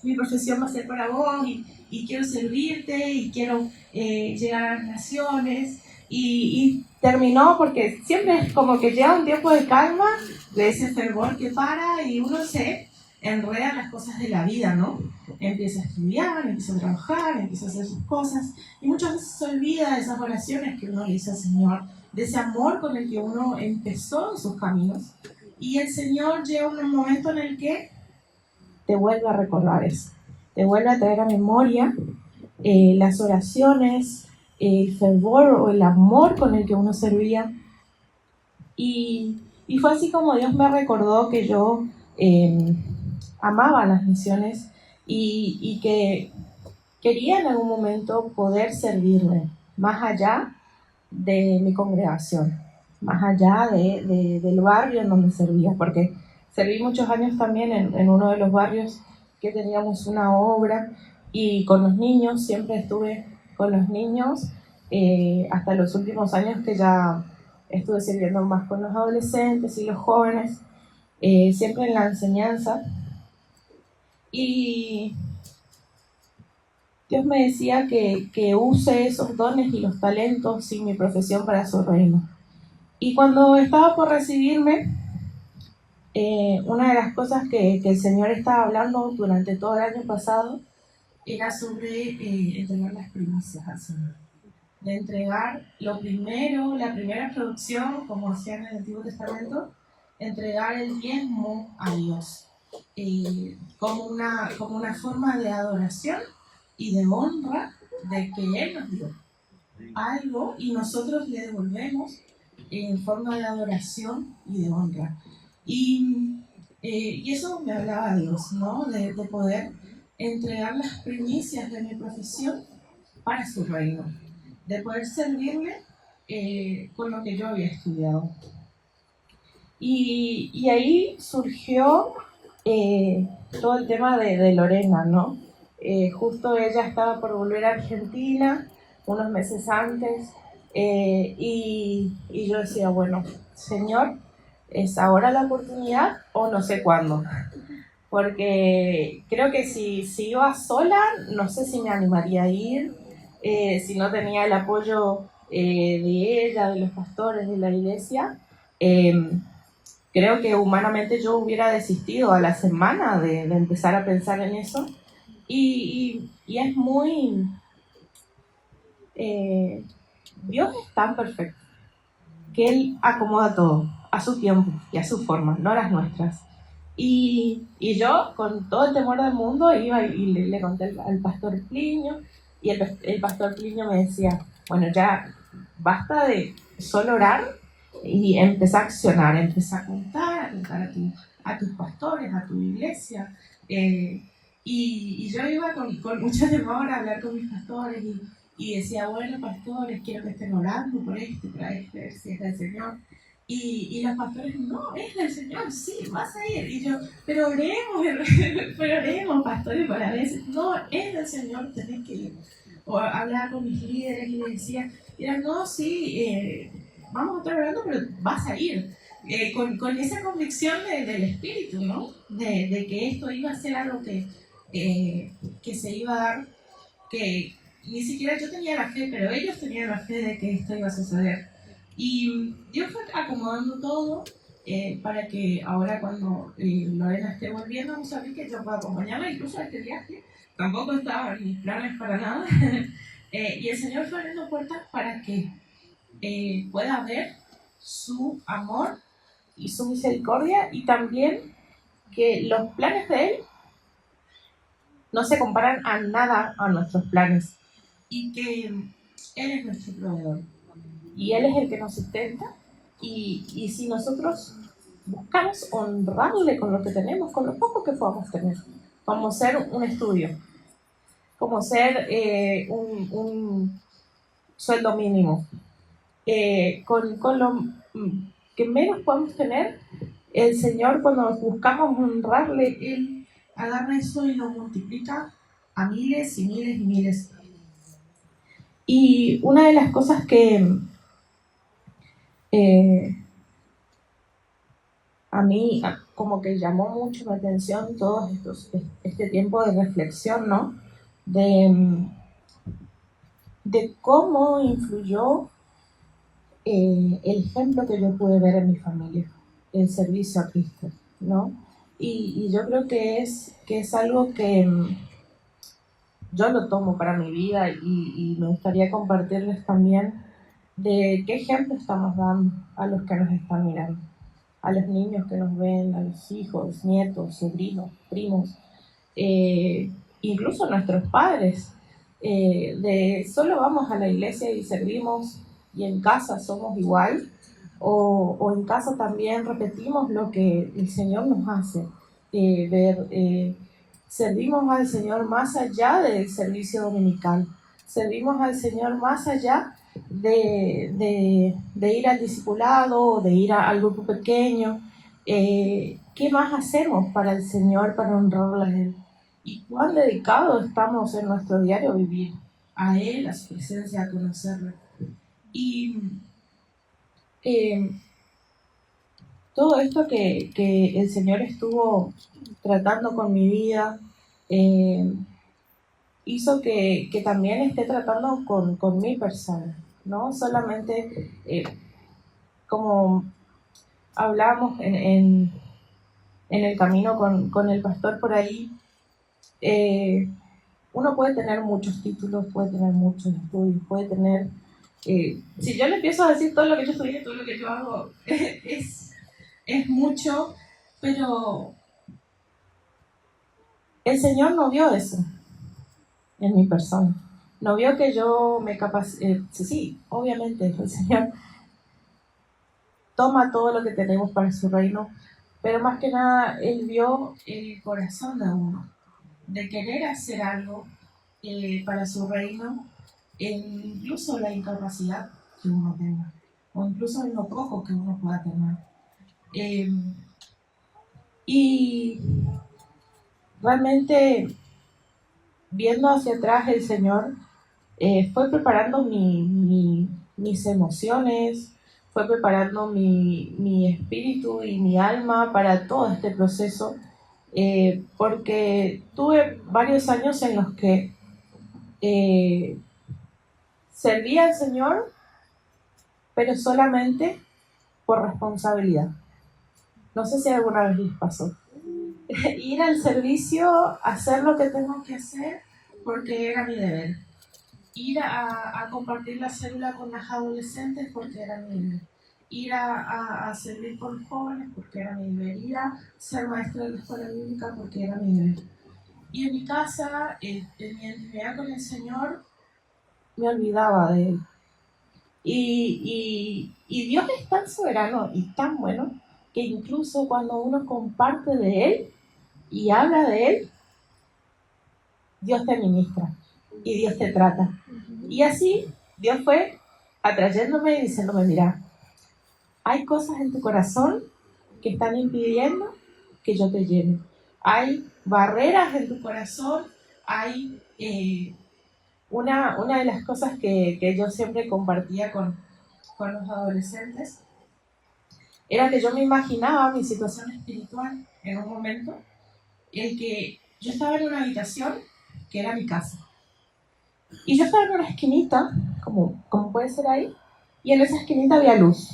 mi profesión va a ser para vos, y quiero servirte y quiero llegar a las naciones. Y terminó, porque siempre es como que llega un tiempo de calma, de ese fervor que para y uno se enreda en las cosas de la vida, ¿no? Empieza a estudiar, empieza a trabajar, empieza a hacer sus cosas, y muchas veces se olvida de esas oraciones que uno le hizo al Señor, de ese amor con el que uno empezó en sus caminos. Y el Señor llega un momento en el que te vuelve a recordar eso, te vuelve a traer a memoria las oraciones, el fervor o el amor con el que uno servía. Y fue así como Dios me recordó que yo amaba las misiones y que quería en algún momento poder servirle más allá de mi congregación, más allá del barrio en donde servía, porque serví muchos años también en uno de los barrios que teníamos una obra, y con los niños, siempre estuve con los niños, hasta los últimos años que ya estuve sirviendo más con los adolescentes y los jóvenes, siempre en la enseñanza. Y Dios me decía que use esos dones y los talentos y mi profesión para su reino. Y cuando estaba por recibirme, una de las cosas que el Señor estaba hablando durante todo el año pasado era sobre entregar las primicias al Señor. De entregar lo primero, la primera producción, como hacía en el Antiguo Testamento, entregar el diezmo a Dios, como una forma de adoración y de honra de que Él nos dio algo y nosotros le devolvemos en forma de adoración y de honra. Y eso me hablaba Dios, ¿no? De poder entregar las primicias de mi profesión para su reino, de poder servirle con lo que yo había estudiado. Y ahí surgió todo el tema de Lorena, ¿no? Justo ella estaba por volver a Argentina unos meses antes y yo decía, bueno, Señor, ¿es ahora la oportunidad o no sé cuándo? Porque creo que si iba sola, no sé si me animaría a ir, si no tenía el apoyo de ella, de los pastores, de la iglesia. Creo que humanamente yo hubiera desistido a la semana de empezar a pensar en eso. Y es muy... Dios es tan perfecto que Él acomoda todo a su tiempo y a su forma, no a las nuestras. Y yo, con todo el temor del mundo, iba y le conté al pastor Plinio, y el pastor Plinio me decía, bueno, ya basta de solo orar y empezar a accionar, empezar a contar a tus pastores, a tu iglesia. Y yo iba con mucho temor a hablar con mis pastores y decía, bueno, pastores, quiero que estén orando por para si es del Señor. Y los pastores, no, es del Señor, sí, vas a ir. Y yo, pero oremos, pastores, para veces, no, es del Señor, tenés que ir. O hablaba con mis líderes y les decía, no, sí, vamos a estar orando, pero vas a ir. Con esa convicción del Espíritu, ¿no? De que esto iba a ser algo que se iba a dar, que ni siquiera yo tenía la fe, pero ellos tenían la fe de que esto iba a suceder. Y Dios fue acomodando todo para que ahora cuando Lorena esté volviendo a Mozambique yo pueda acompañarla incluso a este viaje. Tampoco estaba en mis planes para nada. Y el Señor fue abriendo puertas para que pueda ver su amor y su misericordia, y también que los planes de Él no se comparan a nada a nuestros planes, y que Él es nuestro proveedor y Él es el que nos sustenta, y si nosotros buscamos honrarle con lo que tenemos, con lo poco que podamos tener, como ser un estudio, como ser un sueldo mínimo, con lo que menos podemos tener, el Señor, cuando buscamos honrarle, Él agarra eso y lo multiplica a miles y miles y miles. Y una de las cosas que a mí como que llamó mucho la atención todo este tiempo de reflexión, ¿no? De cómo influyó el ejemplo que yo pude ver en mi familia, el servicio a Cristo, ¿no? Y yo creo que es algo que yo lo tomo para mi vida, y me gustaría compartirles también de qué ejemplo estamos dando a los que nos están mirando, a los niños que nos ven, a los hijos, nietos, sobrinos, primos, incluso nuestros padres, de solo vamos a la iglesia y servimos y en casa somos igual, o en casa también repetimos lo que el Señor nos hace ver. Servimos al Señor más allá del servicio dominical, servimos al Señor más allá de ir al discipulado, de ir al grupo pequeño. ¿Qué más hacemos para el Señor, para honrarle a Él? ¿Y cuán dedicados estamos en nuestro diario vivir a Él, a su presencia, a conocerlo? Y todo esto que el Señor estuvo tratando con mi vida, hizo que también esté tratando con mi persona, ¿no? Solamente como hablamos en el camino con el pastor por ahí, uno puede tener muchos títulos, puede tener muchos estudios, puede tener... si yo le empiezo a decir todo lo que yo estudié, todo lo que yo hago, es mucho, pero el Señor no vio eso en mi persona. No vio que yo me capacité. Sí, obviamente, el Señor toma todo lo que tenemos para su reino, pero más que nada, Él vio el corazón de uno, de querer hacer algo para su reino, incluso la incapacidad que uno tenga, o incluso en lo poco que uno pueda tener. Y realmente, viendo hacia atrás, el Señor fue preparando mis emociones, fue preparando mi espíritu y mi alma para todo este proceso, porque tuve varios años en los que servía al Señor, pero solamente por responsabilidad. No sé si alguna vez les pasó. Ir al servicio, hacer lo que tengo que hacer porque era mi deber. Ir a compartir la célula con las adolescentes porque era mi deber. Ir a servir con jóvenes porque era mi deber. Ir a ser maestra de la escuela bíblica porque era mi deber. Y en mi casa, en mi intimidad con el Señor, me olvidaba de Él. Y Dios es tan soberano y tan bueno que incluso cuando uno comparte de Él y habla de Él, Dios te ministra y Dios te trata. Y así Dios fue atrayéndome y diciéndome, mira, hay cosas en tu corazón que están impidiendo que yo te llene. Hay barreras en tu corazón, hay una de las cosas que yo siempre compartía con los adolescentes era que yo me imaginaba mi situación espiritual en un momento en que yo estaba en una habitación que era mi casa. Y yo estaba en una esquinita, como puede ser ahí, y en esa esquinita había luz.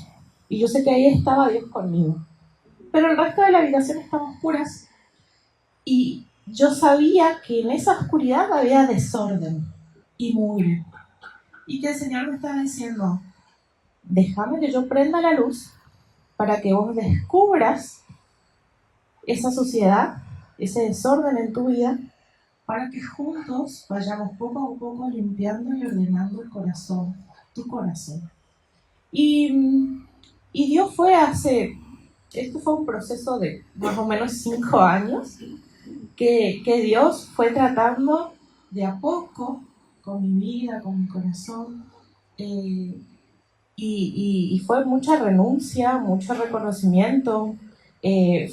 Y yo sé que ahí estaba Dios conmigo. Pero el resto de la habitación estaba oscuras. Y yo sabía que en esa oscuridad había desorden y mugre. Y que el Señor me estaba diciendo, déjame que yo prenda la luz para que vos descubras esa suciedad, ese desorden en tu vida, para que juntos vayamos poco a poco limpiando y ordenando el corazón, tu corazón. Y Dios fue esto fue un proceso de más o menos 5 años, que Dios fue tratando de a poco con mi vida, con mi corazón, y fue mucha renuncia, mucho reconocimiento,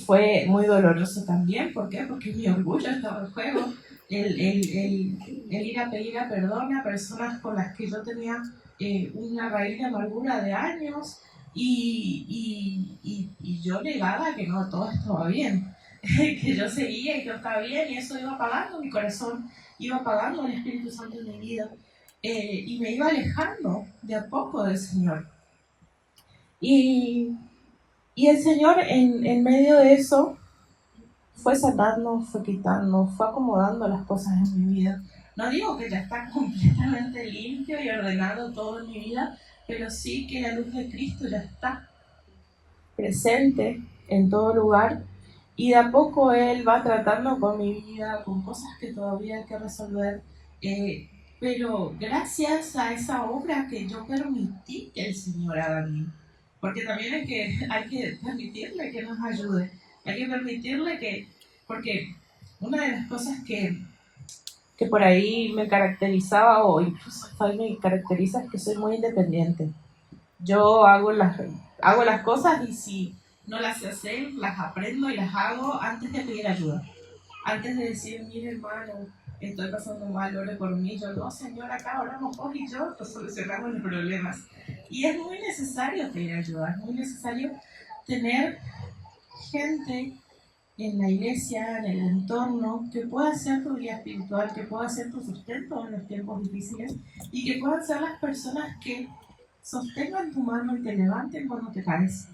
fue muy doloroso también. ¿Por qué? Porque mi orgullo estaba en juego, el ir a pedir perdón a personas con las que yo tenía una raíz de amargura de años, y yo negaba que no, todo estaba bien, que yo seguía y que estaba bien, y eso iba apagando mi corazón, iba apagando el Espíritu Santo en mi vida, y me iba alejando de a poco del Señor. Y el Señor en medio de eso fue sanando, fue quitando, fue acomodando las cosas en mi vida. No digo que ya está completamente limpio y ordenado todo en mi vida, pero sí que la luz de Cristo ya está presente en todo lugar, y de a poco Él va tratando con mi vida, con cosas que todavía hay que resolver, pero gracias a esa obra que yo permití que el Señor haga en mí, porque también hay que permitirle que nos ayude, hay que permitirle porque una de las cosas que por ahí me caracterizaba, o incluso hasta hoy me caracteriza, es que soy muy independiente. Yo hago las cosas, y si no las sé hacer, las aprendo y las hago antes de pedir ayuda. Antes de decir, mire hermano, estoy pasando mal, ore por mí. Yo, no, Señor, acá oramos vos y yo, pues solucionamos los problemas. Y es muy necesario pedir ayuda, es muy necesario tener gente en la iglesia, en el entorno, que pueda ser tu guía espiritual, que pueda ser tu sustento en los tiempos difíciles y que puedan ser las personas que sostengan tu mano y te levanten cuando te caes.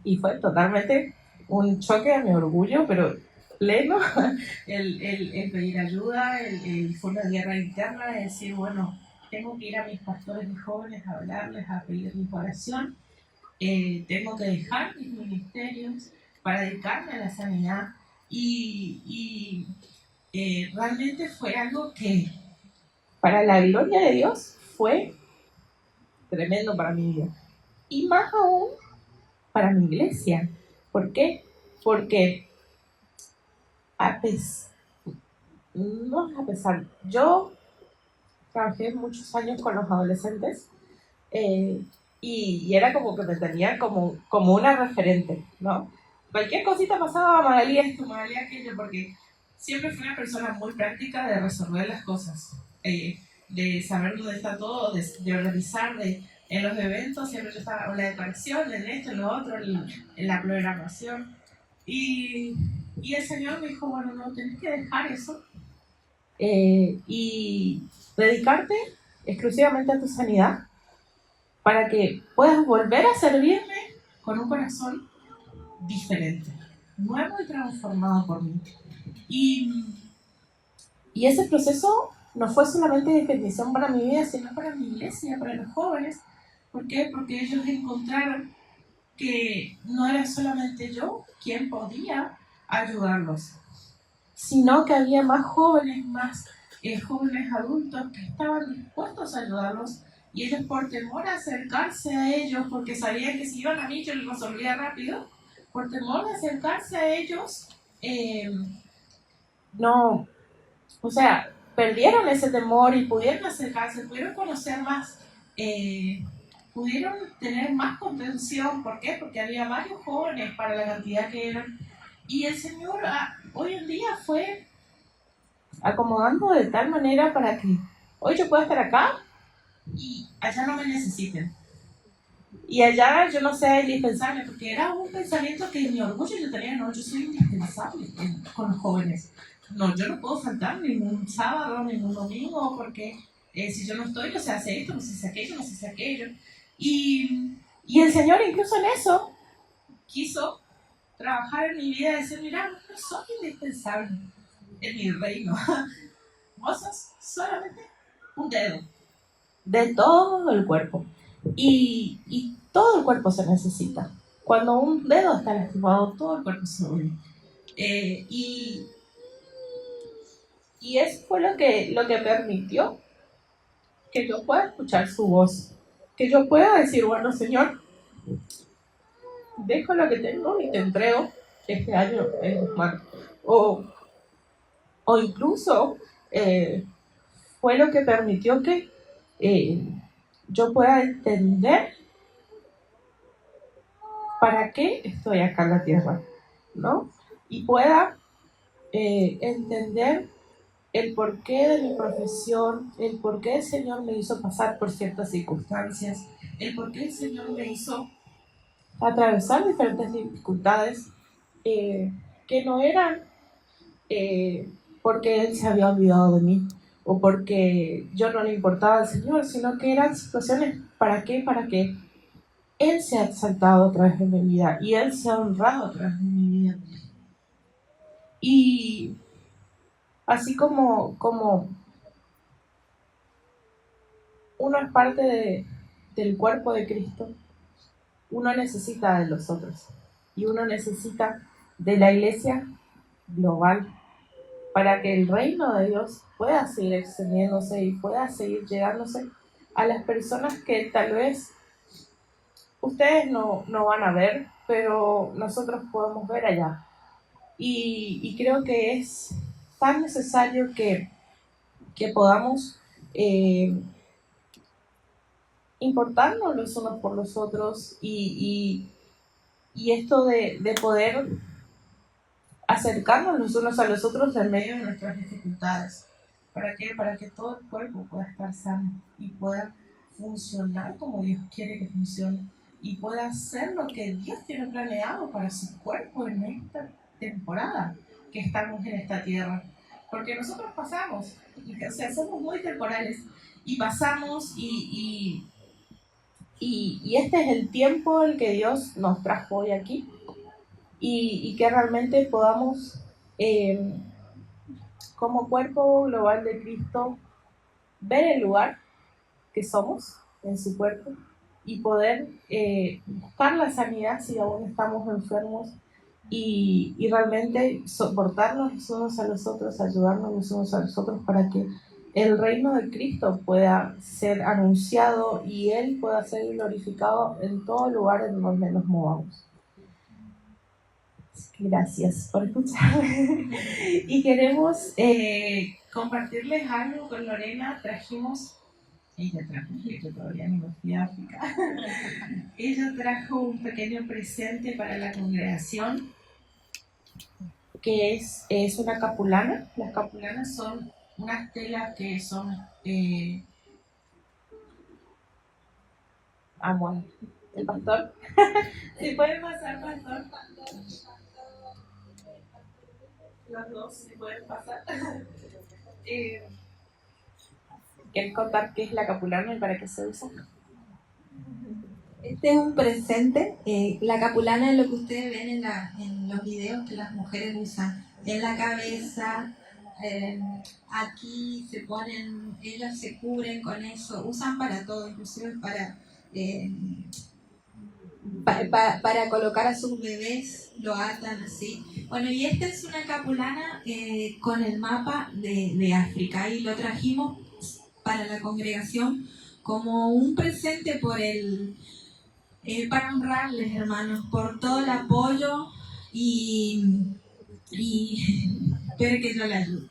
Y fue totalmente un choque a mi orgullo, pero pleno, el pedir ayuda, fue una guerra interna, de decir, bueno, tengo que ir a mis pastores de jóvenes a hablarles, a pedirles oración, tengo que dejar mis ministerios para dedicarme a la sanidad y realmente fue algo que para la gloria de Dios fue tremendo para mi vida y más aún para mi iglesia. ¿Por qué? Porque yo trabajé muchos años con los adolescentes y era como que me tenía como una referente, ¿no? Cualquier cosita pasaba, Magalí esto, Magalí aquello, porque siempre fui una persona muy práctica de resolver las cosas, de saber dónde está todo, de organizar, en los eventos siempre yo estaba en la decoración, en esto, en lo otro, en la programación. Y el Señor me dijo, bueno, no, tenés que dejar eso y dedicarte exclusivamente a tu sanidad para que puedas volver a servirme con un corazón diferente, nuevo y transformado por mí. Y ese proceso no fue solamente de bendición para mi vida, sino para mi iglesia, para los jóvenes. ¿Por qué? Porque ellos encontraron que no era solamente yo quien podía ayudarlos, sino que había más jóvenes, jóvenes adultos que estaban dispuestos a ayudarlos y ellos por temor a acercarse a ellos, porque sabían que si iban a mí yo los resolvía rápido, por temor de acercarse a ellos, perdieron ese temor y pudieron acercarse, pudieron conocer más, pudieron tener más contención. ¿Por qué? Porque había varios jóvenes para la cantidad que eran. Y el Señor hoy en día fue acomodando de tal manera para que hoy yo pueda estar acá y allá no me necesiten. Y allá yo no sea indispensable, porque era un pensamiento que en mi orgullo yo tenía, no, yo soy indispensable con los jóvenes. No, yo no puedo faltar ningún sábado, ningún domingo, porque si yo no estoy, no se hace esto, no se hace aquello, no se hace aquello. Y el Señor incluso en eso quiso trabajar en mi vida y decir, mira, no soy indispensable en mi reino. Vos sos solamente un dedo de todo el cuerpo. Y todo el cuerpo se necesita. Cuando un dedo está lastimado, todo el cuerpo se duele. Y eso fue lo que permitió que yo pueda escuchar su voz. Que yo pueda decir, bueno, Señor, dejo lo que tengo y te entrego este año en tus manos. O incluso fue lo que permitió que yo pueda entender para qué estoy acá en la tierra, ¿no? Y pueda entender el porqué de mi profesión, el porqué el Señor me hizo pasar por ciertas circunstancias, el porqué el Señor me hizo atravesar diferentes dificultades que no eran porque Él se había olvidado de mí o porque yo no le importaba al Señor, sino que eran situaciones, ¿para qué? Para que Él se ha exaltado a través de mi vida y Él se ha honrado a través de mi vida. Y así como uno es parte del cuerpo de Cristo, uno necesita de los otros y uno necesita de la iglesia global para que el reino de Dios pueda seguir extendiéndose y pueda seguir llegándose a las personas que tal vez ustedes no van a ver, pero nosotros podemos ver allá. Y creo que es tan necesario que podamos importarnos los unos por los otros y esto de poder acercarnos los unos a los otros en medio de nuestras dificultades. ¿Para qué? Para que todo el cuerpo pueda estar sano y pueda funcionar como Dios quiere que funcione. y pueda hacer lo que Dios tiene planeado para su cuerpo en esta temporada que estamos en esta tierra. Porque nosotros pasamos, o sea, somos muy temporales y pasamos y este es el tiempo en que Dios nos trajo hoy aquí y que realmente podamos, como cuerpo global de Cristo, ver el lugar que somos en su cuerpo y poder buscar la sanidad si aún estamos enfermos y realmente soportarnos los unos a los otros, ayudarnos los unos a los otros para que el reino de Cristo pueda ser anunciado y Él pueda ser glorificado en todo lugar en donde nos movamos. Gracias por escucharme. Y queremos compartirles algo con Lorena. Ella trajo, yo todavía no me fui a África. Ella trajo un pequeño presente para la congregación, que es una capulana. Las capulanas son unas telas que son... bueno, el pastor. ¿Se puede pasar, pastor? Los dos se pueden pasar. ¿Quieres contar qué es la capulana y para qué se usa? Este es un presente. La capulana es lo que ustedes ven en los videos que las mujeres usan en la cabeza. Aquí se ponen, ellas se cubren con eso, usan para todo, inclusive para colocar a sus bebés, lo atan así. Bueno, y esta es una capulana con el mapa de África y lo trajimos para la congregación como un presente para honrarles, hermanos, por todo el apoyo y espero que yo le ayude.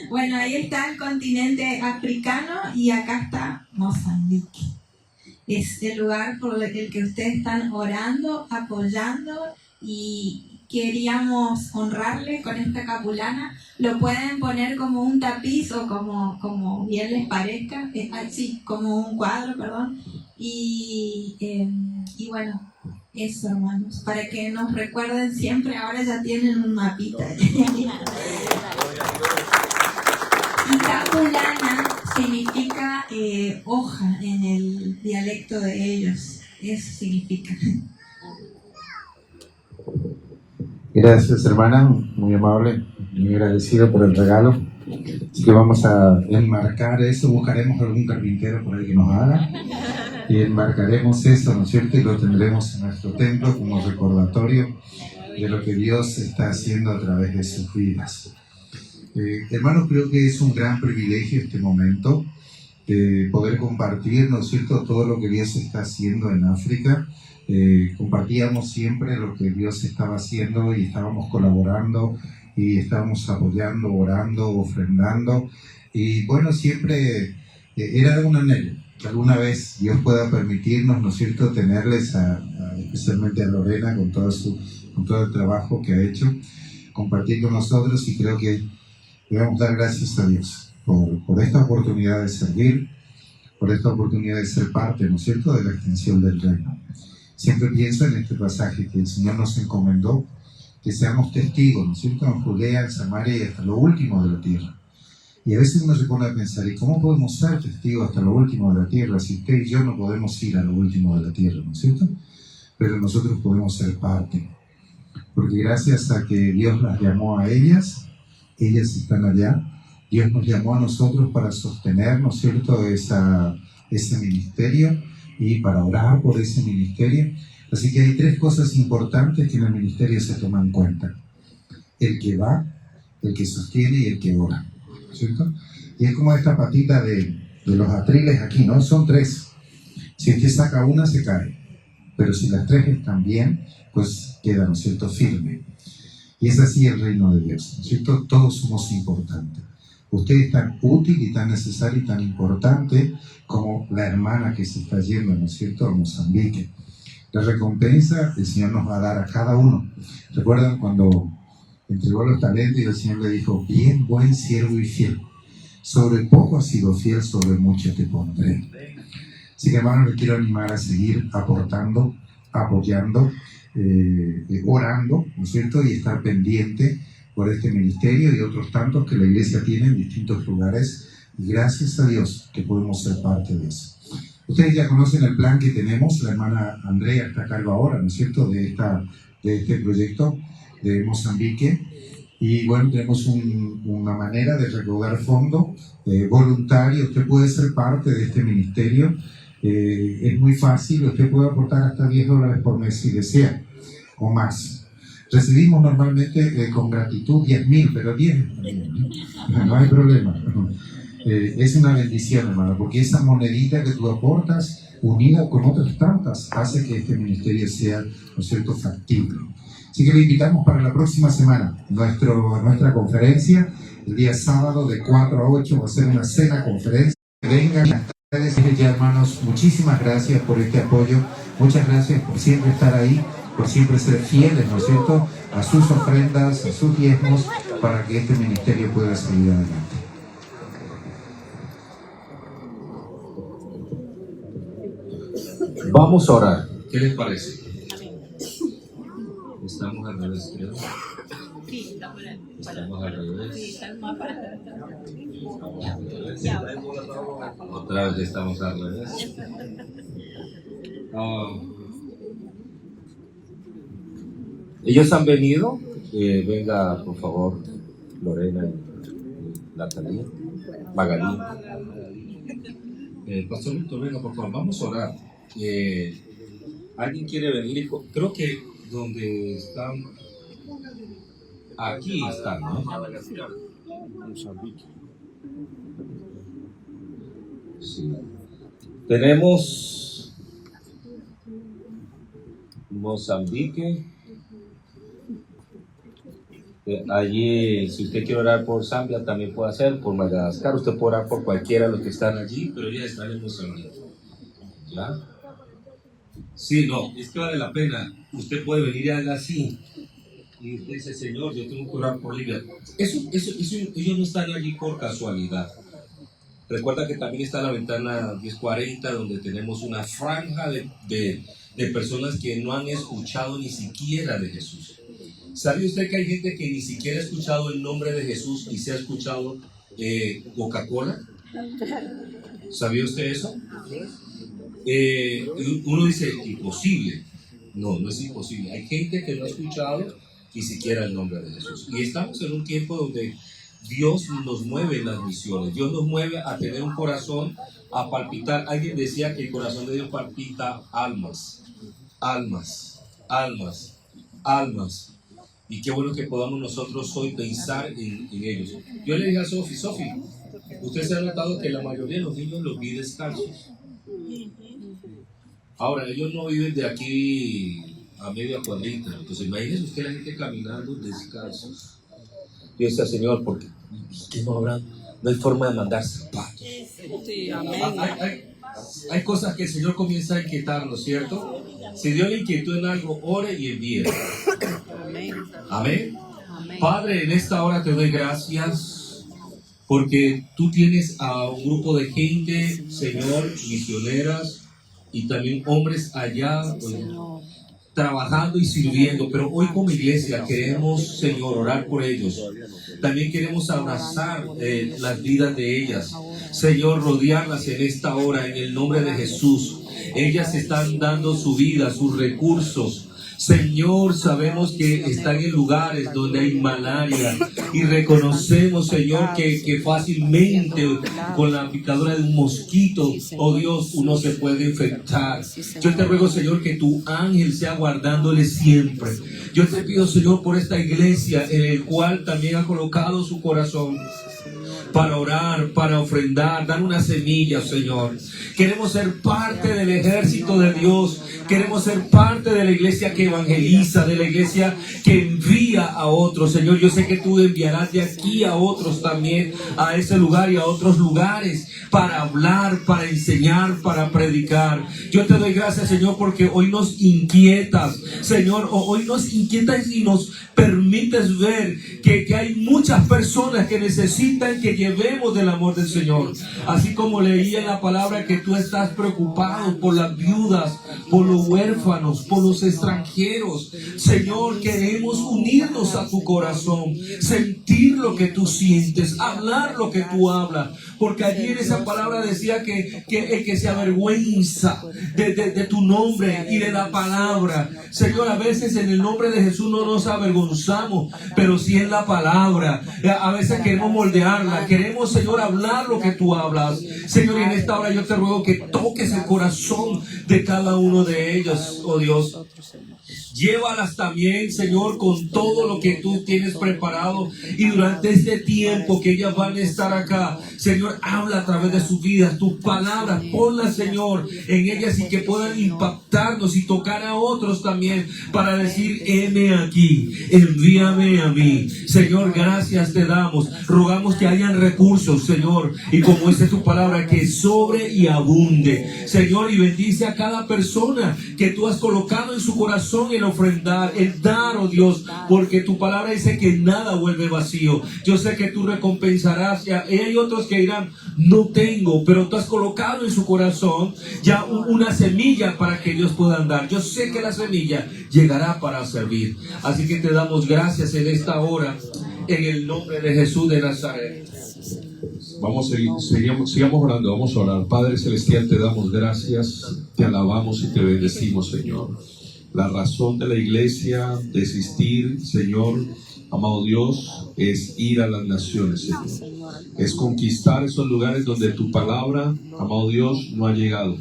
Bueno, ahí está el continente africano y acá está Mozambique. Es el lugar por el que ustedes están orando, apoyando y queríamos honrarle con esta capulana. Lo pueden poner como un tapiz o como bien les parezca, así como un cuadro, perdón. Y bueno, eso, hermanos, para que nos recuerden siempre. Ahora ya tienen un mapita. Y capulana significa hoja en el dialecto de ellos. Eso significa. Gracias, hermana, muy amable, muy agradecido por el regalo. Así que vamos a enmarcar eso, buscaremos algún carpintero por ahí que nos haga y enmarcaremos eso, ¿no es cierto? Y lo tendremos en nuestro templo como recordatorio de lo que Dios está haciendo a través de sus vidas. Hermanos, creo que es un gran privilegio este momento poder compartir, ¿no es cierto?, todo lo que Dios está haciendo en África. Compartíamos siempre lo que Dios estaba haciendo y estábamos colaborando y estábamos apoyando, orando, ofrendando y bueno, siempre era un anhelo que alguna vez Dios pueda permitirnos, ¿no es cierto?, tenerles especialmente a Lorena con todo el trabajo que ha hecho, compartir con nosotros y creo que debemos dar gracias a Dios por esta oportunidad de servir, por esta oportunidad de ser parte, ¿no es cierto?, de la extensión del reino. Siempre pienso en este pasaje que el Señor nos encomendó, que seamos testigos, ¿no es cierto?, en Judea, en Samaria y hasta lo último de la tierra. Y a veces uno se pone a pensar, ¿y cómo podemos ser testigos hasta lo último de la tierra si usted y yo no podemos ir a lo último de la tierra, ¿no es cierto? Pero nosotros podemos ser parte, porque gracias a que Dios las llamó a ellas están allá, Dios nos llamó a nosotros para sostener, ¿no es cierto?, ese ministerio y para orar por ese ministerio. Así que hay tres cosas importantes que en el ministerio se toman en cuenta: el que va, el que sostiene y el que ora, ¿cierto? Y es como esta patita de los atriles aquí, ¿no? Son tres. Si usted saca una, se cae, pero si las tres están bien, pues queda, ¿no es cierto?, firme. Y es así el reino de Dios, ¿no es cierto? Todos somos importantes. Usted es tan útil y tan necesario y tan importante como la hermana que se está yendo, ¿no es cierto?, a Mozambique. La recompensa el Señor nos va a dar a cada uno. ¿Recuerdan cuando entregó los talentos y el Señor le dijo, bien, buen siervo y fiel? Sobre poco has sido fiel, sobre mucho te pondré. Así que, hermanos, les quiero animar a seguir aportando, apoyando, orando, ¿no es cierto? Y estar pendiente por este ministerio y otros tantos que la iglesia tiene en distintos lugares. Y gracias a Dios que podemos ser parte de eso. Ustedes ya conocen el plan que tenemos. La hermana Andrea está a cargo ahora, ¿no es cierto?, de este proyecto de Mozambique. Y bueno, tenemos una manera de recaudar fondos voluntarios. Usted puede ser parte de este ministerio. Es muy fácil. Usted puede aportar hasta $10 por mes si desea, o más. Recibimos normalmente con gratitud 10.000, pero 10 no hay problema. Es una bendición, hermano, porque esa monedita que tú aportas, unida con otras tantas, hace que este ministerio sea, ¿no es cierto?, factible. Así que le invitamos para la próxima semana, nuestra conferencia, el día sábado de 4 a 8, va a ser una cena conferencia. Vengan ustedes, ya hermanos, muchísimas gracias por este apoyo, muchas gracias por siempre estar ahí, por siempre ser fieles, ¿no es cierto?, a sus ofrendas, a sus diezmos, para que este ministerio pueda seguir adelante. Vamos a orar. ¿Qué les parece? Estamos al revés, creo. Sí, Estamos al revés. sí, estamos para Otra vez estamos al revés. Ellos han venido. Venga, por favor, Lorena y Natalia. Magalí. Pastor Víctor, venga, por favor, vamos a orar. ¿Alguien quiere venir? Creo que donde están, aquí están, ¿no? Sí. Tenemos Mozambique. Allí, si usted quiere orar por Zambia, también puede hacer, por Madagascar, usted puede orar por cualquiera de los que están allí, pero ya están en Mozambique. ¿Ya? Sí, no, es que vale la pena. Usted puede venir y haga así. Y usted dice, Señor, yo tengo que orar por Libia. Ellos no están allí por casualidad. Recuerda que también está la ventana 1040, donde tenemos una franja de personas que no han escuchado ni siquiera de Jesús. ¿Sabe usted que hay gente que ni siquiera ha escuchado el nombre de Jesús y se ha escuchado Coca-Cola? ¿Sabía usted eso? Uno dice, imposible. No, no es imposible. Hay gente que no ha escuchado ni siquiera el nombre de Jesús. Y estamos en un tiempo donde Dios nos mueve en las misiones. Dios nos mueve a tener un corazón, a palpitar. Alguien decía que el corazón de Dios palpita almas, almas, almas, almas. Y qué bueno que podamos nosotros hoy pensar en ellos. Yo le dije a Sofi, usted se ha notado que la mayoría de los niños los vi descalzos. Ahora, ellos no viven de aquí a media cuadrita. Entonces, imagínese usted la gente caminando descalzos. Y decía, Señor, ¿por qué no habrá? No hay forma de mandar zapatos. Sí, amén. Hay cosas que el Señor comienza a inquietarnos, ¿cierto? Si Dios le inquietó en algo, ore y envíe. Amén. Amén. Amén. Padre, en esta hora te doy gracias porque tú tienes a un grupo de gente, Señor, misioneras y también hombres allá trabajando y sirviendo, pero hoy como iglesia queremos, Señor, orar por ellos. También queremos abrazar las vidas de ellas, Señor, rodearlas en esta hora en el nombre de Jesús. Ellas están dando su vida, sus recursos. Señor, sabemos que están en lugares donde hay malaria y reconocemos, Señor, que fácilmente con la picadura de un mosquito, oh Dios, uno se puede infectar. Yo te ruego, Señor, que tu ángel sea guardándole siempre. Yo te pido, Señor, por esta iglesia en el cual también ha colocado su corazón para orar, para ofrendar, dar una semilla, Señor. Queremos ser parte del ejército de Dios. Queremos ser parte de la iglesia que evangeliza, de la iglesia que envía a otros. Señor, yo sé que tú enviarás de aquí a otros también, a ese lugar y a otros lugares, para hablar, para enseñar, para predicar. Yo te doy gracias, Señor, porque hoy nos inquietas, Señor, hoy nos inquietas y nos permites ver que hay muchas personas que necesitan que llevemos del amor del Señor. Así como leía en la palabra que tú estás preocupado por las viudas, por los huérfanos, por los extranjeros. Señor, queremos unirnos a tu corazón, sentir lo que tú sientes, hablar lo que tú hablas. Porque allí en esa palabra decía que el que se avergüenza de tu nombre y de la palabra. Señor, a veces en el nombre de Jesús no nos avergonzamos, pero sí en la palabra. A veces queremos moldearla, queremos, Señor, hablar lo que tú hablas. Señor, y en esta hora yo te ruego que toques el corazón de cada uno de ellos, oh Dios. Llévalas también, Señor, con todo lo que tú tienes preparado. Y durante este tiempo que ellas van a estar acá, Señor, habla a través de sus vidas, tus palabras, ponlas, Señor, en ellas y que puedan impactarnos y tocar a otros también para decir, heme aquí, envíame a mí. Señor, gracias te damos. Rogamos que hayan recursos, Señor, y como dice tu palabra, que sobre y abunde. Señor, y bendice a cada persona que tú has colocado en su corazón el ofrendar, el dar, oh Dios, porque tu palabra dice que nada vuelve vacío. Yo sé que tú recompensarás. Y hay otros que dirán, no tengo, pero tú has colocado en su corazón ya una semilla para que ellos puedan dar. Yo sé que la semilla llegará para servir. Así que te damos gracias en esta hora, en el nombre de Jesús de Nazaret. Vamos a seguir, sigamos orando, vamos a orar. Padre Celestial, te damos gracias, te alabamos y te bendecimos, Señor. La razón de la iglesia de existir, Señor, amado Dios, es ir a las naciones, Señor. Es conquistar esos lugares donde tu palabra, amado Dios, no ha llegado.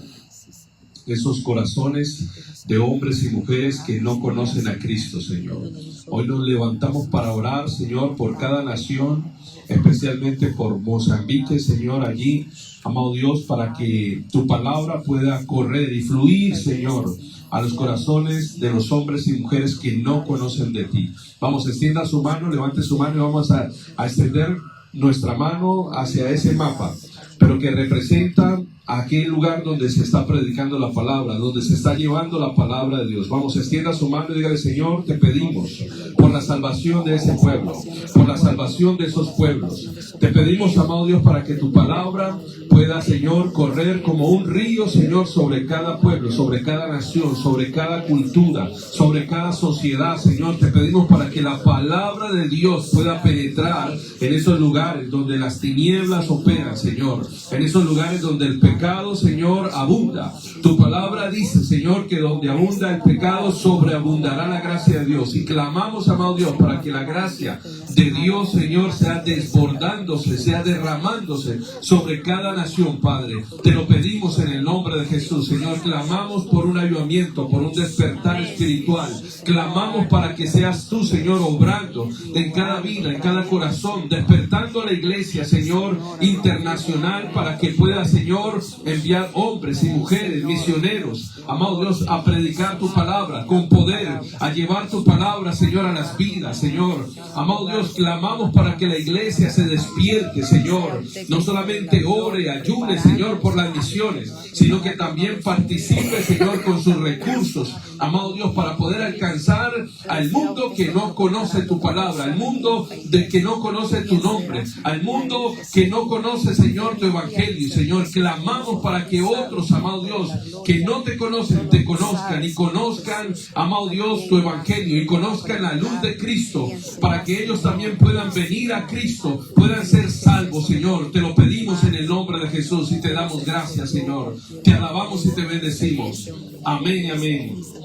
Esos corazones de hombres y mujeres que no conocen a Cristo, Señor. Hoy nos levantamos para orar, Señor, por cada nación, especialmente por Mozambique, Señor, allí, amado Dios, para que tu palabra pueda correr y fluir, Señor, a los corazones de los hombres y mujeres que no conocen de ti. Vamos, extienda su mano, levante su mano y vamos a extender nuestra mano hacia ese mapa, pero que representa aquel lugar donde se está predicando la palabra, donde se está llevando la palabra de Dios. Vamos, extienda su mano y dígale, Señor, te pedimos por la salvación de ese pueblo, por la salvación de esos pueblos. Te pedimos, amado Dios, para que tu palabra pueda, Señor, correr como un río, Señor, sobre cada pueblo, sobre cada nación, sobre cada cultura, sobre cada sociedad, Señor. Te pedimos para que la palabra de Dios pueda penetrar en esos lugares donde las tinieblas operan, Señor, en esos lugares donde el pecado, Señor, abunda. Tu palabra dice, Señor, que donde abunda el pecado, sobreabundará la gracia de Dios. Y clamamos, amado Dios, para que la gracia de Dios, Señor, sea desbordándose, sea derramándose sobre cada nación, Padre. Te lo pedimos en el nombre de Jesús, Señor. Clamamos por un avivamiento, por un despertar espiritual. Clamamos para que seas tú, Señor, obrando en cada vida, en cada corazón, despertando a la iglesia, Señor, internacional, para que pueda, Señor, enviar hombres y mujeres, misioneros, amado Dios, a predicar tu palabra con poder, a llevar tu palabra, Señor, a las vidas, Señor. Amado Dios, clamamos para que la iglesia se despierte, Señor. No solamente ore, ayune, Señor, por las misiones, sino que también participe, Señor, con sus recursos, amado Dios, para poder alcanzar al mundo que no conoce tu palabra, al mundo de que no conoce tu nombre, al mundo que no conoce, Señor, tu evangelio. Señor, clamamos para que otros, amado Dios, que no te conocen, te conozcan y conozcan, amado Dios, tu evangelio y conozcan la luz de Cristo, para que ellos también puedan venir a Cristo, puedan ser salvos, Señor. Te lo pedimos en el nombre de Jesús y te damos gracias, Señor. Te alabamos y te bendecimos. Amén y amén.